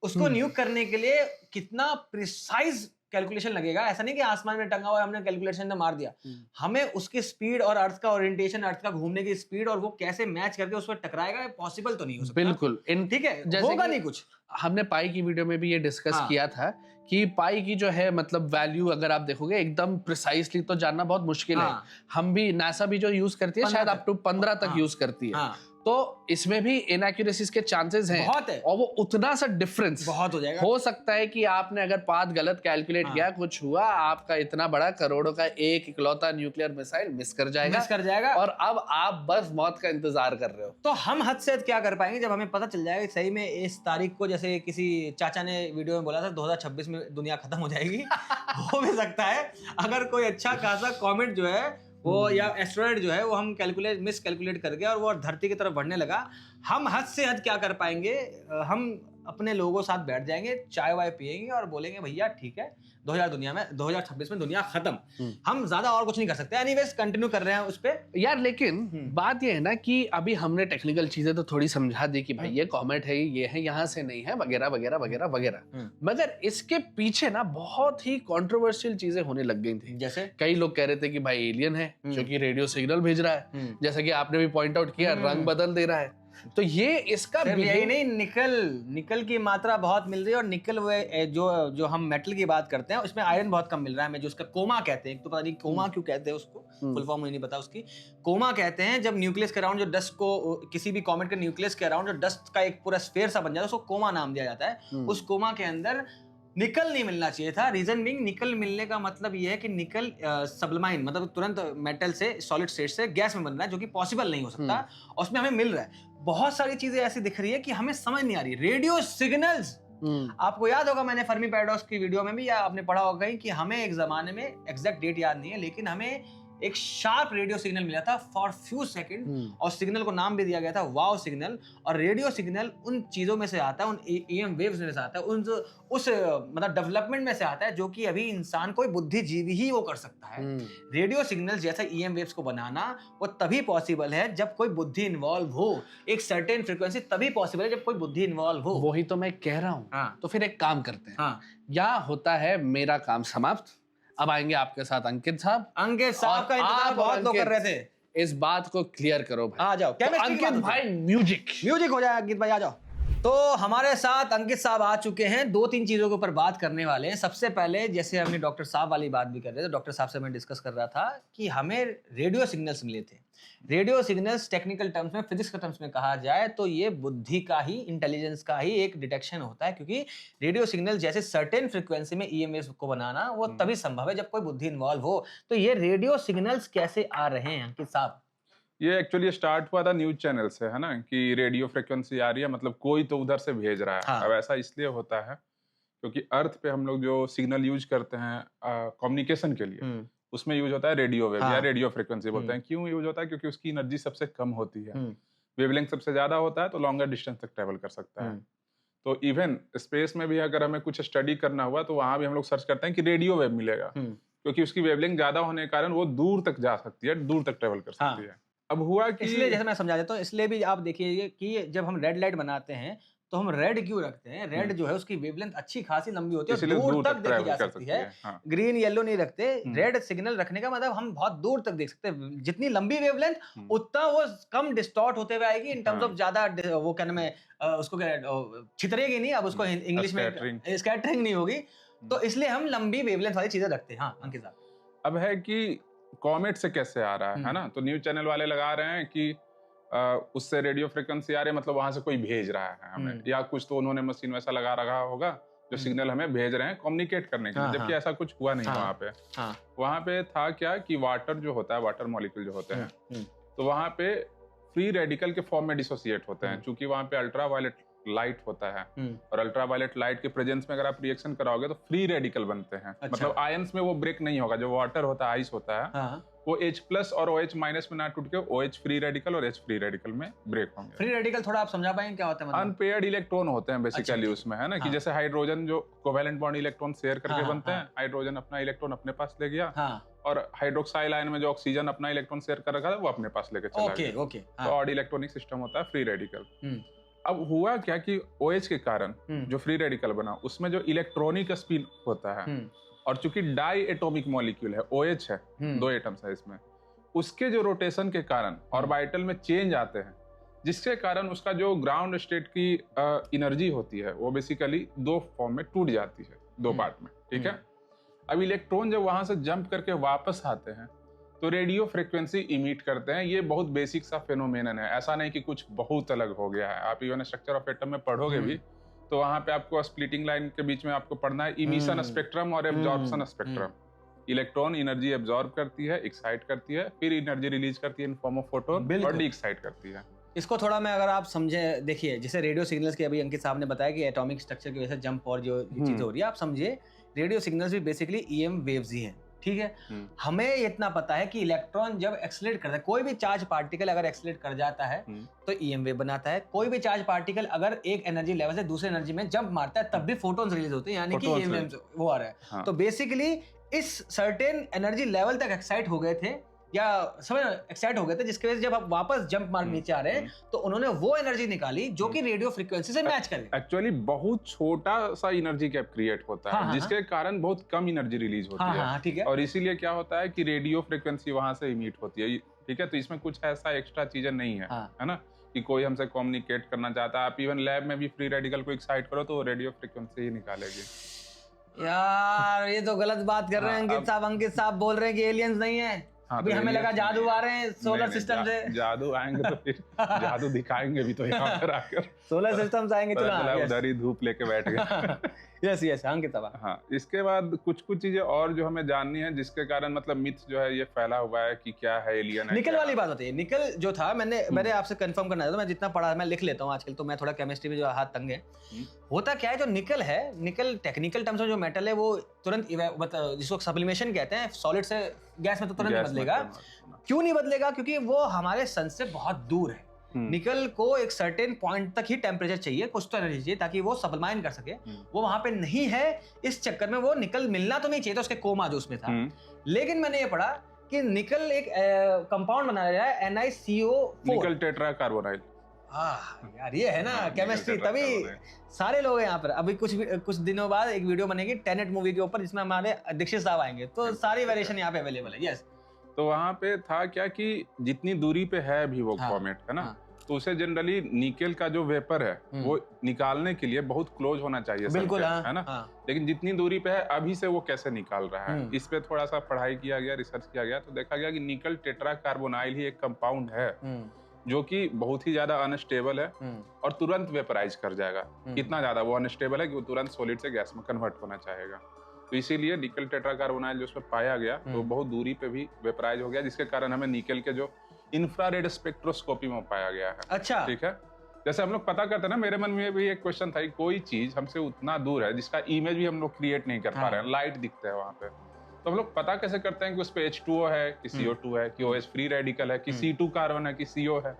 उसको नियुक्त करने के लिए कितना प्रिसाइज कैलकुलेशन लगेगा। ऐसा नहीं कि आसमान में टंगा हुआ है, हमने कैलकुलेशन मार दिया। हमें उसकी स्पीड और अर्थ का ओरिएंटेशन, अर्थ का घूमने की स्पीड और वो कैसे मैच करके उस पर टकराएगा, पॉसिबल तो नहीं हो सकता। बिल्कुल, ठीक है, होगा नहीं कुछ। हमने पाई की वीडियो में भी ये डिस्कस किया था कि पाई की जो है मतलब वैल्यू अगर आप देखोगे एकदम प्रिसाइसली तो जानना बहुत मुश्किल है। हम भी नासा भी जो यूज करती है शायद अप टू 15 तक यूज करती है। तो इसमें भी इनएक्यूरेसीज के चांसेस हैं बहुत है, और वो उतना सा डिफरेंस बहुत हो जाएगा। हो सकता है कि आपने अगर पाथ गलत कैलकुलेट किया, कुछ हुआ, आपका इतना बड़ा करोड़ों का एक इकलौता न्यूक्लियर मिसाइल मिस कर जाएगा और अब आप बस मौत का इंतजार कर रहे हो। तो हम हद से हद क्या कर पाएंगे जब हमें पता चल जाएगा कि सही में इस तारीख को, जैसे किसी चाचा ने वीडियो में बोला था 2026 में दुनिया खत्म हो जाएगी। हो भी सकता है अगर कोई अच्छा खासा कॉमेट जो है वो या एस्ट्रॉयड जो है वो हम मिस कैलकुलेट करके और वो धरती की तरफ बढ़ने लगा, हम हद से हद क्या कर पाएंगे, हम अपने लोगों के साथ बैठ जाएंगे, चाय वाय पियेंगे और बोलेंगे भैया ठीक है 2026 में दुनिया खत्म। हम ज्यादा और कुछ नहीं कर सकते। एनीवेज कंटिन्यू कर रहे हैं उस पे यार। लेकिन बात ये है ना कि अभी हमने टेक्निकल चीजें तो थोड़ी समझा दी कि भाई ये कॉमेट है, ये है, यहाँ से नहीं है, वगैरह वगैरह वगैरह वगैरह। मगर इसके पीछे ना बहुत ही कंट्रोवर्शियल चीजें होने लग गई थी। जैसे कई लोग कह रहे थे कि भाई एलियन है जो कि रेडियो सिग्नल भेज रहा है, जैसा कि आपने भी पॉइंट आउट किया, रंग बदल दे रहा है। तो ये इसका यही नहीं, निकल की मात्रा बहुत मिल रही है और निकल जो हम मेटल की बात करते हैं उसमें आयरन बहुत कम मिल रहा है हमें, जो उसका कोमा कहते हैं। तो पता नहीं कोमा क्यों कहते हैं उसको, फुल फॉर्म मुझे नहीं पता उसकी। कोमा कहते हैं जब न्यूक्लियस के अराउंड जो डस्ट को, किसी भी कॉमेट के न्यूक्लियस के अराउंड जो डस्ट का एक पूरा स्फीयर सा बन जाता है उसको कोमा नाम दिया जाता है। उस कोमा के अंदर निकल नहीं मिलना चाहिए था। रीजन बीइंग, निकल मिलने का मतलब ये है कि निकल सब्लिमाइन मतलब तुरंत मेटल से, सॉलिड स्टेट से गैस में बन रहा है, जो कि पॉसिबल नहीं हो सकता और उसमें हमें मिल रहा है। बहुत सारी चीजें ऐसी दिख रही है कि हमें समझ नहीं आ रही। रेडियो सिग्नल्स, आपको याद होगा मैंने फर्मी पैराडॉक्स की वीडियो में भी, या आपने पढ़ा होगा कहीं, कि हमें एक जमाने में, एग्जैक्ट डेट याद नहीं है, लेकिन हमें एक शार्प रेडियो सिग्नल मिला था फॉर फ्यू सेकंड और सिग्नल को नाम भी दिया गया था वाव सिग्नल। और रेडियो सिग्नल उन चीजों में से आता है, उन EM वेव्स में से आता है, उस मतलब डेवलपमेंट में से आता है जो कि अभी इंसान, कोई बुद्धिजीवी ही वो कर सकता है। रेडियो सिग्नल जैसा EM वेव्स को बनाना वो तभी पॉसिबल है जब कोई बुद्धि इन्वॉल्व हो, एक सर्टेन फ्रीक्वेंसी तभी पॉसिबल है जब कोई बुद्धि इन्वॉल्व हो। वही तो मैं कह रहा हूँ। तो फिर एक काम करते हैं, या होता है मेरा काम समाप्त, अब आएंगे आपके साथ अंकित साहब का इंतजार बहुत लोग कर रहे थे। इस बात को क्लियर करो भाई, आ जाओ। तो अंकित भाई म्यूजिक हो जाए। अंकित भाई आ जाओ। तो हमारे साथ अंकित साहब आ चुके हैं, 2-3 चीजों के ऊपर बात करने वाले हैं। सबसे पहले जैसे हमने डॉक्टर साहब वाली बात भी कर रहे थे, डॉक्टर साहब से मैं डिस्कस कर रहा था कि हमें रेडियो सिग्नल्स मिले थे। रेडियो सिग्नल्स टेक्निकल टर्म्स में, फिजिक्स के टर्म्स में कहा जाए तो ये बुद्धि का ही, इंटेलिजेंस का ही एक डिटेक्शन होता है, क्योंकि रेडियो सिग्नल जैसे सर्टेन फ्रीक्वेंसी में EM वेव्स को बनाना वो तभी संभव है जब कोई बुद्धि इन्वॉल्व हो। तो ये रेडियो सिग्नल्स कैसे आ रहे हैं अंकित साहब? ये एक्चुअली स्टार्ट हुआ था न्यूज चैनल से, है ना, कि रेडियो फ्रिक्वेंसी आ रही है, मतलब कोई तो उधर से भेज रहा है। अब ऐसा इसलिए होता है क्योंकि अर्थ पे हम लोग जो सिग्नल यूज करते हैं कम्युनिकेशन के लिए, उसमें यूज होता है रेडियो वेव या रेडियो फ्रिक्वेंसी बोलते हैं। क्यों यूज होता है? क्योंकि उसकी एनर्जी सबसे कम होती है, वेवलेंथ सबसे ज्यादा होता है, तो लॉन्गर डिस्टेंस तक ट्रेवल कर सकता है। तो इवन स्पेस में भी अगर हमें कुछ स्टडी करना हुआ तो वहां भी हम लोग सर्च करते हैं कि रेडियो वेव मिलेगा, क्योंकि उसकी वेवलेंथ ज्यादा होने के कारण वो दूर तक जा सकती है, दूर तक ट्रेवल कर सकती है। अब हुआ कि इसलिए, जैसे मैं समझा देता हूँ, इसलिए भी आप देखिए कि जब हम रेड लाइट बनाते हैं तो हम रेड क्यों रखते हैं? रेड जो है उसकी वेवलेंथ अच्छी खासी लंबी होती है, दूर तक देखी जा सकती है। ग्रीन येलो नहीं रखते। रेड सिग्नल रखने का मतलब हम बहुत दूर तक देख सकते हैं। जितनी लंबी वेवलेंथ उतना वो कम डिस्टॉर्ट होते हुए आएगी इन टर्म्स ऑफ ज्यादा, वो कहने में उसको छितरेगी नहीं, अब उसको इंग्लिश में स्कैटरिंग नहीं होगी, तो इसलिए हम लंबी वेवलेंथ वाली चीजें रखते हैं। हाँ अंकित साहब, अब है कि कॉमेट से कैसे आ रहा है ना, तो न्यूज चैनल वाले लगा रहे हैं कि उससे रेडियो फ्रिक्वेंसी आ रही है, मतलब वहां से कोई भेज रहा है हमें, या कुछ तो उन्होंने मशीन वैसा लगा रखा होगा जो सिग्नल हमें भेज रहे हैं कम्युनिकेट करने के लिए, जबकि ऐसा कुछ हुआ नहीं। वहां पे वहां पे था क्या कि वाटर जो होता है, वाटर मॉलिक्यूल जो होते हैं, तो वहां पे फ्री रेडिकल के फॉर्म में डिसोसिएट होते हैं, क्योंकि वहां पे अल्ट्रा वायलेट लाइट होता है, और अल्ट्रा वायलेट लाइट के प्रेजेंस में अगर आप रिएक्शन कराओगे तो फ्री रेडिकल बनते हैं। मतलब आयंस में वो ब्रेक नहीं होगा। जो वाटर होता है, आइस होता है, वो H+ और OH- में ना टूट के OH फ्री रेडिकल और H फ्री रेडिकल में ब्रेक होंगे। फ्री रेडिकल थोड़ा आप समझा पाएंगे क्या होता है? मतलब अनपेयर्ड इलेक्ट्रॉन होते हैं बेसिकली उसमें, है ना, कि जैसे हाइड्रोजन जो कोवेलेंट बॉन्ड इलेक्ट्रॉन शेयर करके बनते हैं, हाइड्रोजन अपना इलेक्ट्रॉन अपने पास ले गया और हाइड्रोक्साइल आयन में जो ऑक्सीजन अपना इलेक्ट्रॉन शेयर कर रखा था वो अपने पास लेके चला गया। ओके तो ऑड इलेक्ट्रॉनिक सिस्टम होता है फ्री रेडिकल। अब हुआ क्या कि OH के कारण जो फ्री रेडिकल बना उसमें जो इलेक्ट्रॉनिक स्पिन होता है, और चूंकि डाई एटॉमिक मॉलिक्यूल है, OH है, 2 एटम्स है इसमें, उसके जो रोटेशन के कारण ऑर्बिटल में चेंज आते हैं, जिसके कारण उसका जो ग्राउंड स्टेट की एनर्जी होती है वो बेसिकली 2 फॉर्म में टूट जाती है, 2 पार्ट में, ठीक है। अब इलेक्ट्रॉन जब वहां से जंप करके वापस आते हैं तो रेडियो फ्रिक्वेंसी इमिट करते हैं। ये बहुत बेसिक सा फेनोमेनन है, ऐसा नहीं कि कुछ बहुत अलग हो गया है। आप इवन स्ट्रक्चर ऑफ एटम में पढ़ोगे भी तो वहां पे आपको स्प्लिटिंग लाइन के बीच में आपको पढ़ना है इमिशन स्पेक्ट्रम और absorption spectrum. Electron energy absorb करती है, एक्साइट करती है, फिर एनर्जी रिलीज करती है इन फॉर्म ऑफ फोटोन और डी एक्साइट करती है। इसको थोड़ा मैं अगर आप समझे, देखिए जैसे रेडियो सिग्नल्स के अभी अंकित साहब ने बताया कि एटॉमिक स्ट्रक्चर की वजह से जंप और जो चीज हो रही है, आप समझिए रेडियो सिग्नल्स भी बेसिकली EM वेव्स ही हैं, ठीक है। हमें इतना पता है कि इलेक्ट्रॉन जब एक्सेलरेट करता है, कोई भी चार्ज पार्टिकल अगर एक्सेलरेट कर जाता है तो EM वेव बनाता है। कोई भी चार्ज पार्टिकल अगर एक एनर्जी लेवल से दूसरे एनर्जी में जंप मारता है तब भी फोटोन्स रिलीज होते हैं, यानी कि EM वेव्स वो आ रहा है। हाँ। तो बेसिकली इस सर्टेन एनर्जी लेवल तक एक्साइट हो गए थे, या समझ एक्साइट हो गए थे, जिसकी वजह से जब आप वापस जंप मार नीचे आ रहे हैं तो उन्होंने वो एनर्जी निकाली जो कि रेडियो फ्रीक्वेंसी से मैच करे। एक्चुअली बहुत छोटा सा एनर्जी गैप क्रिएट होता है, जिसके कारण बहुत कम एनर्जी रिलीज होती है। ठीक है। और इसीलिए क्या होता है कि रेडियो फ्रीक्वेंसी वहां से इमिट होती है, ठीक है। तो इसमें कुछ ऐसा एक्स्ट्रा चीजें नहीं है, है ना, कि कोई हमसे कम्युनिकेट करना चाहता है। आप इवन लैब में भी फ्री रेडिकल को एक्साइट करो तो रेडियो फ्रीक्वेंसी ही निकालेगी। यार ये तो गलत बात कर रहे हैं अंकित साहब बोल रहे हैं कि एलियंस नहीं है। हाँ, अभी तो हमें लगा जादू आ रहे हैं सोलर सिस्टम से। जादू आएंगे तो फिर जादू दिखाएंगे भी तो यहाँ पर आकर सोलर सिस्टम से आएंगे तो उधर ही धूप लेके बैठ गए। यस अंकित साहब। हाँ, इसके बाद कुछ चीजें और जो हमें जाननी है, जिसके कारण मतलब मिथ जो है ये फैला हुआ है कि क्या है एलियन है। निकल वाली बात होती है। निकल जो था, मैंने आपसे कंफर्म करना था, मैं जितना पढ़ा मैं लिख लेता हूँ आजकल, तो मैं थोड़ा केमिस्ट्री में जो हाथ तंग है। होता क्या है, जो निकल है, निकल टेक्निकल टर्म्स में जो मेटल है वो तुरंत जिसको सब्लिमेशन कहते हैं, सॉलिड से गैस में तो तुरंत बदलेगा। क्यों नहीं बदलेगा? क्योंकि वो हमारे सन से बहुत दूर है। निकल को एक सर्टेन पॉइंट तक ही टेम्परेचर चाहिए, कुछ तो एनर्जी चाहिए ताकि वो सब्लाइन कर सके। वो वहां पे नहीं है, इस चक्कर में वो निकल मिलना तो नहीं चाहिए था, उसके कोमा जो उसमें था। लेकिन मैंने ये पढ़ा कि निकल एक कंपाउंड बना रहा है NiCO4, निकल टेट्रा कार्बोनाइल। यार ये है ना केमिस्ट्री, तभी सारे लोग हैं यहाँ पर। अभी कुछ दिनों बाद एक वीडियो बनेगी टेनेट मूवी के ऊपर, जिसमें हमारे दीक्षित साहब आएंगे, तो सारी वेरिएशन यहाँ पे अवेलेबल है। यस। तो वहां पे था क्या कि जितनी दूरी पे है अभी वो कॉमेट, है ना, तो उसे जनरली निकेल का जो वेपर है वो निकालने के लिए बहुत क्लोज होना चाहिए, बिल्कुल, है ना। लेकिन जितनी दूरी पे है अभी से वो कैसे निकाल रहा है, इस पे थोड़ा सा पढ़ाई किया गया, रिसर्च किया गया, तो देखा गया कि निकल टेट्रा कार्बोनाइल ही एक कंपाउंड है जो कि बहुत ही ज्यादा अनस्टेबल है और तुरंत वेपराइज कर जाएगा। इतना ज्यादा वो अनस्टेबल है कि वो तुरंत सॉलिड से गैस में कन्वर्ट होना चाहेगा। तो इसीलिए निकल टेट्रा कार्बोनाइल जो उसमें पाया गया तो बहुत दूरी पे भी वेपराइज हो गया, जिसके कारण हमें निकल के जो इंफ्रारेड स्पेक्ट्रोस्कोपी में पाया गया है। अच्छा, ठीक है। जैसे हम लोग पता करते हैं ना, मेरे मन में भी एक क्वेश्चन था कि कोई चीज हमसे उतना दूर है जिसका इमेज भी हम लोग क्रिएट नहीं कर पा रहे हैं, लाइट दिखता है वहां पे, तो हम लोग पता कैसे करते हैं कि उस पे H2O है कि CO2 है कि OH फ्री रेडिकल है कि C2 कार्बन है कि CO है।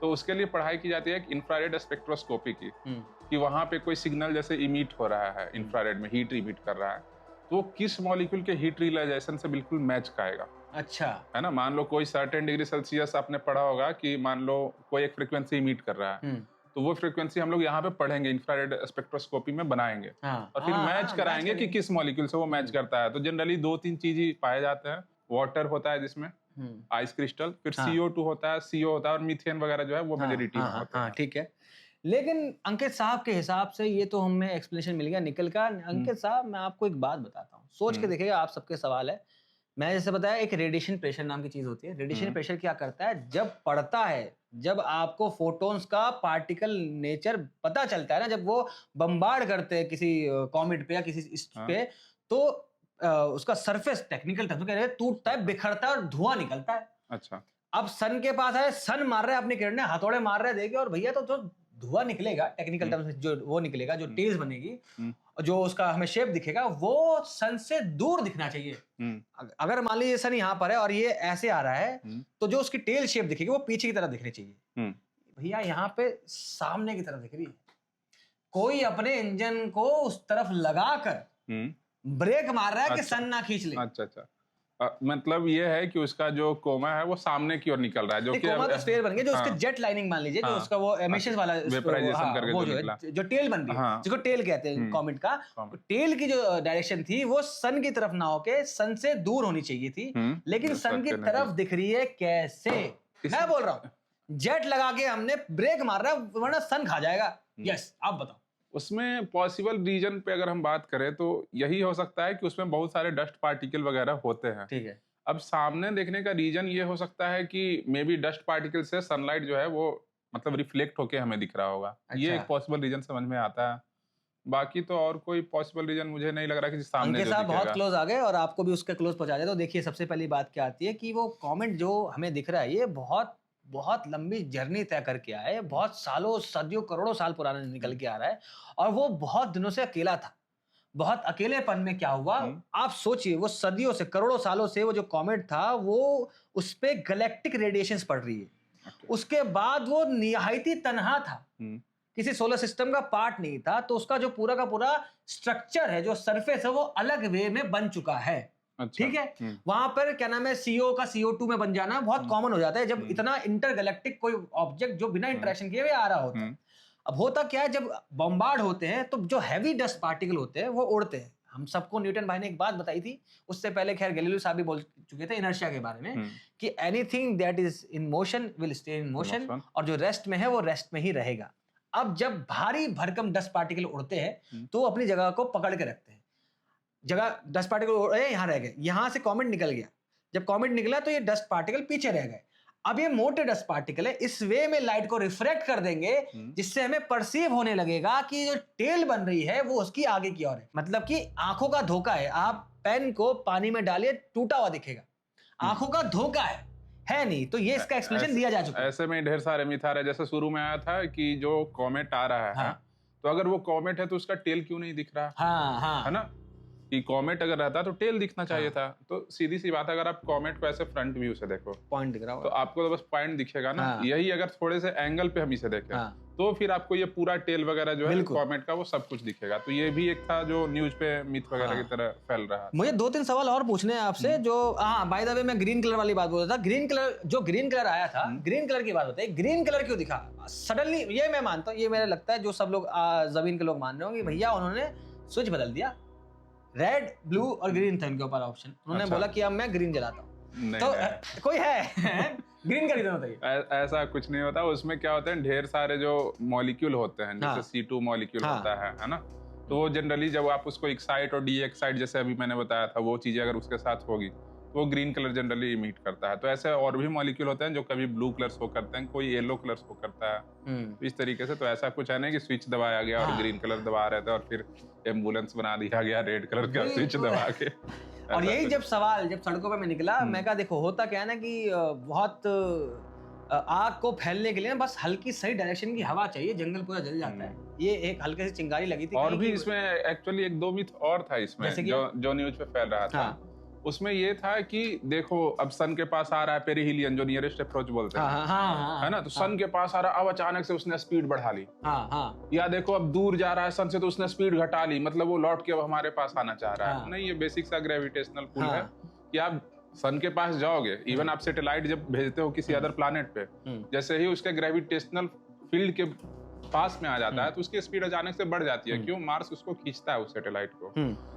तो उसके लिए पढ़ाई की जाती है इंफ्रारेड स्पेक्ट्रोस्कोपी की, कि वहां पे कोई सिग्नल जैसे इमिट हो रहा है इंफ्रारेड में, हीट इमिट कर रहा है, तो किस मॉलिक्यूल के हीट रियलाइजेशन से बिल्कुल मैच खाएगा। अच्छा, है ना। मान लो कोई सर्टेन डिग्री सेल्सियस आपने पढ़ा होगा कि मान लो कोई एक फ्रीक्वेंसी इमिट कर रहा है, तो वो फ्रीक्वेंसी हम लोग यहाँ पे पढ़ेंगे, इंफ्रारेड स्पेक्ट्रोस्कोपी में बनाएंगे और फिर मैच कराएंगे कि किस मॉलिक्यूल से वो मैच करता है। तो जनरली 2-3 चीज ही पाए जाते हैं। वाटर होता है जिसमें आइस क्रिस्टल, फिर CO2 होता है, CO होता है, और मीथेन वगैरह जो है वो मेजॉरिटी में होता है। ठीक है। लेकिन अंकित साहब के हिसाब से ये तो हमें एक्सप्लेनेशन मिल गया निकल का। अंकित साहब, मैं आपको एक बात बताता हूँ, सोच के देखिएगा, आप सबके सवाल है। मैं जैसे बताया, एक रेडिएशन प्रेशर नाम की चीज होती है। रेडिएशन प्रेशर क्या करता है, जब पड़ता है, जब आपको फोटोन्स का पार्टिकल नेचर पता चलता है ना, जब वो बम्बार्ड करते हैं किसी कॉमेट पे या किसी पे, तो उसका सरफेस टेक्निकल टर्म में टूटता है, बिखरता है और धुआं निकलता है। अच्छा, अब सन के पास है, सन मार रहा है अपनी किरणें, हथौड़े मार रहे देखे, और भैया तो जो धुआं निकलेगा टेक्निकल टर्म्स में, जो वो निकलेगा, जो टेल्स बनेगी, जो उसका हमें शेप दिखेगा, वो सन से दूर दिखना चाहिए। अगर मान लीजिए सन यहाँ पर है और ये ऐसे आ रहा है, तो जो उसकी टेल शेप दिखेगी वो पीछे की तरफ दिखनी चाहिए। भैया यहाँ पे सामने की तरफ दिख रही है। कोई अपने इंजन को उस तरफ लगाकर ब्रेक मार रहा है कि सन ना खींच ले। अच्छा, मतलब ये है कि उसका जो कोमा है वो सामने की ओर निकल रहा है, जो कि कोमा तो स्फीयर बन गया, जो उसके हाँ। जेट लाइनिंग मान लीजिए, जो हाँ। उसका वो एमिशंस वाला वेपराइजेशन करके वो जो जो निकला। है, जो टेल बन रही है, हाँ। जिसको टेल कहते हैं कॉमेट का, टेल की जो डायरेक्शन थी वो सन की तरफ ना होके सन से दूर होनी चाहिए थी, लेकिन जो सन की सन तरफ दिख रही है। कैसे? मैं बोल रहा हूँ जेट लगा के हमने ब्रेक मार रहा है, वरना सन खा जाएगा। यस, आप बताओ। उसमें पॉसिबल रीजन पे अगर हम बात करें तो यही हो सकता है कि उसमें बहुत सारे डस्ट पार्टिकल वगैरह होते हैं। ठीक है। अब सामने देखने का रीजन ये हो सकता है कि मे बी डस्ट पार्टिकल से सनलाइट जो है वो मतलब रिफ्लेक्ट होके हमें दिख रहा होगा। ये एक पॉसिबल रीजन समझ में आता है। बाकी तो और कोई पॉसिबल रीजन मुझे नहीं लग रहा कि सामने जो साहब बहुत दिखेगा। क्लोज आ गए और आपको भी उसके क्लोज पहुंचा दिया। तो देखिए, सबसे पहली बात क्या आती है कि वो कॉमेट जो हमें दिख रहा है ये बहुत बहुत लंबी जर्नी तय करके आया है, बहुत सालों सदियों करोड़ों साल पुराना निकल के आ रहा है, और वो बहुत दिनों से अकेला था। बहुत अकेलेपन में क्या हुआ, आप सोचिए, वो सदियों से करोड़ों सालों से वो जो कॉमेट था वो उस पे गैलेक्टिक रेडिएशंस पड़ रही है। उसके बाद वो निहायती तन्हा था, किसी सोलर सिस्टम का पार्ट नहीं था, तो उसका जो पूरा का पूरा स्ट्रक्चर है, जो सरफेस है, वो अलग वे में बन चुका है। ठीक है। वहां पर क्या नाम है, CO का CO2 में बन जाना बहुत कॉमन हो जाता है जब इतना इंटरगैलेक्टिक कोई ऑब्जेक्ट जो बिना इंटरेक्शन किए हुए आ रहा होता है। अब होता क्या है, जब बॉम्बार्ड होते हैं तो जो हैवी डस्ट पार्टिकल होते हैं वो उड़ते हैं। हम सबको न्यूटन भाई ने एक बात बताई थी, उससे पहले खैर गैलीलियो साहब भी बोल चुके थे इनर्शिया के बारे में, कि anything that is in motion will stay in motion, और जो रेस्ट में है वो रेस्ट में ही रहेगा। अब जब भारी भरकम डस्ट पार्टिकल उड़ते हैं तो वो अपनी जगह को पकड़ के रखते हैं। जगह डस्ट पार्टिकल उड़े, यहाँ रह गए, यहाँ से कॉमेट निकल गया, जब कॉमेट निकला तो ये डस्ट पार्टिकल पीछे रह गए। अब ये मोटे डस्ट पार्टिकल है, इस वे में लाइट को रिफ्रेक्ट कर देंगे जिससे हमें परसीव होने लगेगा कि जो टेल बन रही है वो उसकी आगे की ओर है। मतलब कि आंखों का धोखा है। आप पेन को पानी में डालिए, टूटा हुआ दिखेगा, आंखों का धोखा है नहीं। तो ये इसका एक्सप्लेनेशन दिया जा चुका है। ऐसे में ढेर सारे मिथ आ रहे हैं। जैसे शुरू में आया था कि जो कॉमेट आ रहा है, तो अगर वो कॉमेट है तो उसका टेल क्यों नहीं दिख रहा? है ना, कि कॉमेट अगर रहता तो टेल दिखना चाहिए था। तो सीधी सी बात है, अगर आप कॉमेट को ऐसे फ्रंट व्यू से देखो, पॉइंट दिख रहा होगा, तो आपको तो बस पॉइंट दिखेगा ना। यही अगर थोड़े से एंगल पे हम इसे देखें तो फिर आपको ये पूरा टेल वगैरह जो है कॉमेट का वो सब कुछ दिखेगा। तो ये भी एक था जो न्यूज पे मिथ वगैरह की तरह फैल रहा है। मुझे 2-3 सवाल और पूछने हैं आपसे। जो बाय द वे मैं ग्रीन कलर वाली बात बोल रहा था। ग्रीन कलर आया था, ग्रीन कलर की बात बताइए, ग्रीन कलर क्यों दिखा सडनली? ये मैं मानता हूँ, ये मेरा लगता है जो सब लोग जमीन के लोग मान रहे होंगे, भैया उन्होंने स्विच बदल दिया। रेड, ब्लू और ग्रीन था इनके ऊपर ऑप्शन, उन्होंने बोला कि अब मैं ग्रीन जलाता हूँ। तो कोई है ग्रीन का रीजन बताइए। ऐसा कुछ नहीं होता। उसमें क्या होता है, ढेर सारे जो मॉलिक्यूल होते हैं, जैसे C2 मॉलिक्यूल होता है ना, तो वो जनरली जब आप उसको एक्साइट और डीएक्साइट, जैसे अभी मैंने बताया था, वो चीजें अगर उसके साथ होगी तो वो ग्रीन कलर जनरली इमिट करता है। तो ऐसे और भी मॉलिक्यूल होते हैं जो कभी ब्लू कलर शो करते हैं, कोई येलो कलर शो करता है, इस तरीके से। तो ऐसा कुछ है नहीं कि स्विच दबाया गया और ग्रीन कलर दबा रहे थे और फिर एम्बुलेंस बना दिया गया रेड कलर का स्विच दबा के। और यही जब सड़कों पे मैं निकला, मैं कहा देखो होता क्या है ना कि बहुत आग को फैलने के लिए ना बस हल्की सही डायरेक्शन की हवा चाहिए, जंगल पूरा जल जाता है। ये एक हल्के से चिंगारी लगी थी। और भी इसमें एक्चुअली 1-2 मिथ और था इसमें जो न्यूज पे फैल रहा था। उसमें ये था कि देखो अब सन के पास आ रहा है पेरिहिलियन, जो नियरेस्ट अप्रोच बोलते हैं, है ना, तो सन के पास आ रहा, अब अचानक से उसने स्पीड बढ़ा ली। या देखो अब दूर जा रहा है सन से तो उसने स्पीड घटा ली, मतलब वो लौट के अब हमारे पास आना चाह रहा है। नहीं, ये बेसिक सा ग्रेविटेशनल पुल है कि आप सन के पास जाओगे, इवन आप सैटेलाइट जब भेजते हो किसी अदर प्लैनेट पे, जैसे ही उसके ग्रेविटेशनल फील्ड के पास में आ जाता है तो उसकी स्पीड अचानक से बढ़ जाती है। क्यों? मार्स उसको खींचता है उस सैटेलाइट को।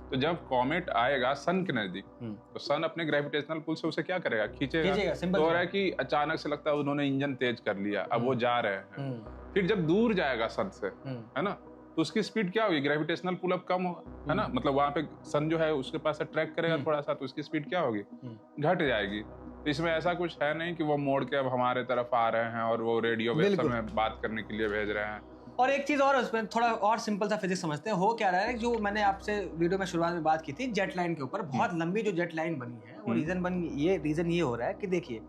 तो जब कॉमेट आएगा सन के नजदीक, तो सन अपने ग्रेविटेशनल पुल से उसे क्या करेगा? खींचेगा। तो हो रहा है कि अचानक से लगता है उन्होंने इंजन तेज कर लिया, अब वो जा रहे हैं। फिर जब दूर जाएगा सन से, है ना, तो उसकी स्पीड क्या होगी? ग्रेविटेशनल पुल अप कम होगा, है ना, मतलब वहां पे सन जो है उसके पास से ट्रैक करेगा थोड़ा सा, तो उसकी स्पीड क्या होगी? घट जाएगी। तो इसमें ऐसा कुछ है नहीं कि वो मोड़ के अब हमारे तरफ आ रहे हैं और वो रेडियो वेव में बात करने के लिए भेज रहे हैं। और एक चीज और, उसमें थोड़ा और सिंपल सा फिजिक्स समझते हैं। हो क्या रहा है, जो मैंने आपसे वीडियो में शुरुआत में बात की थी जेट लाइन के ऊपर, बहुत लंबी जो जेट लाइन बनी है वो रीजन ये हो रहा है कि देखिए,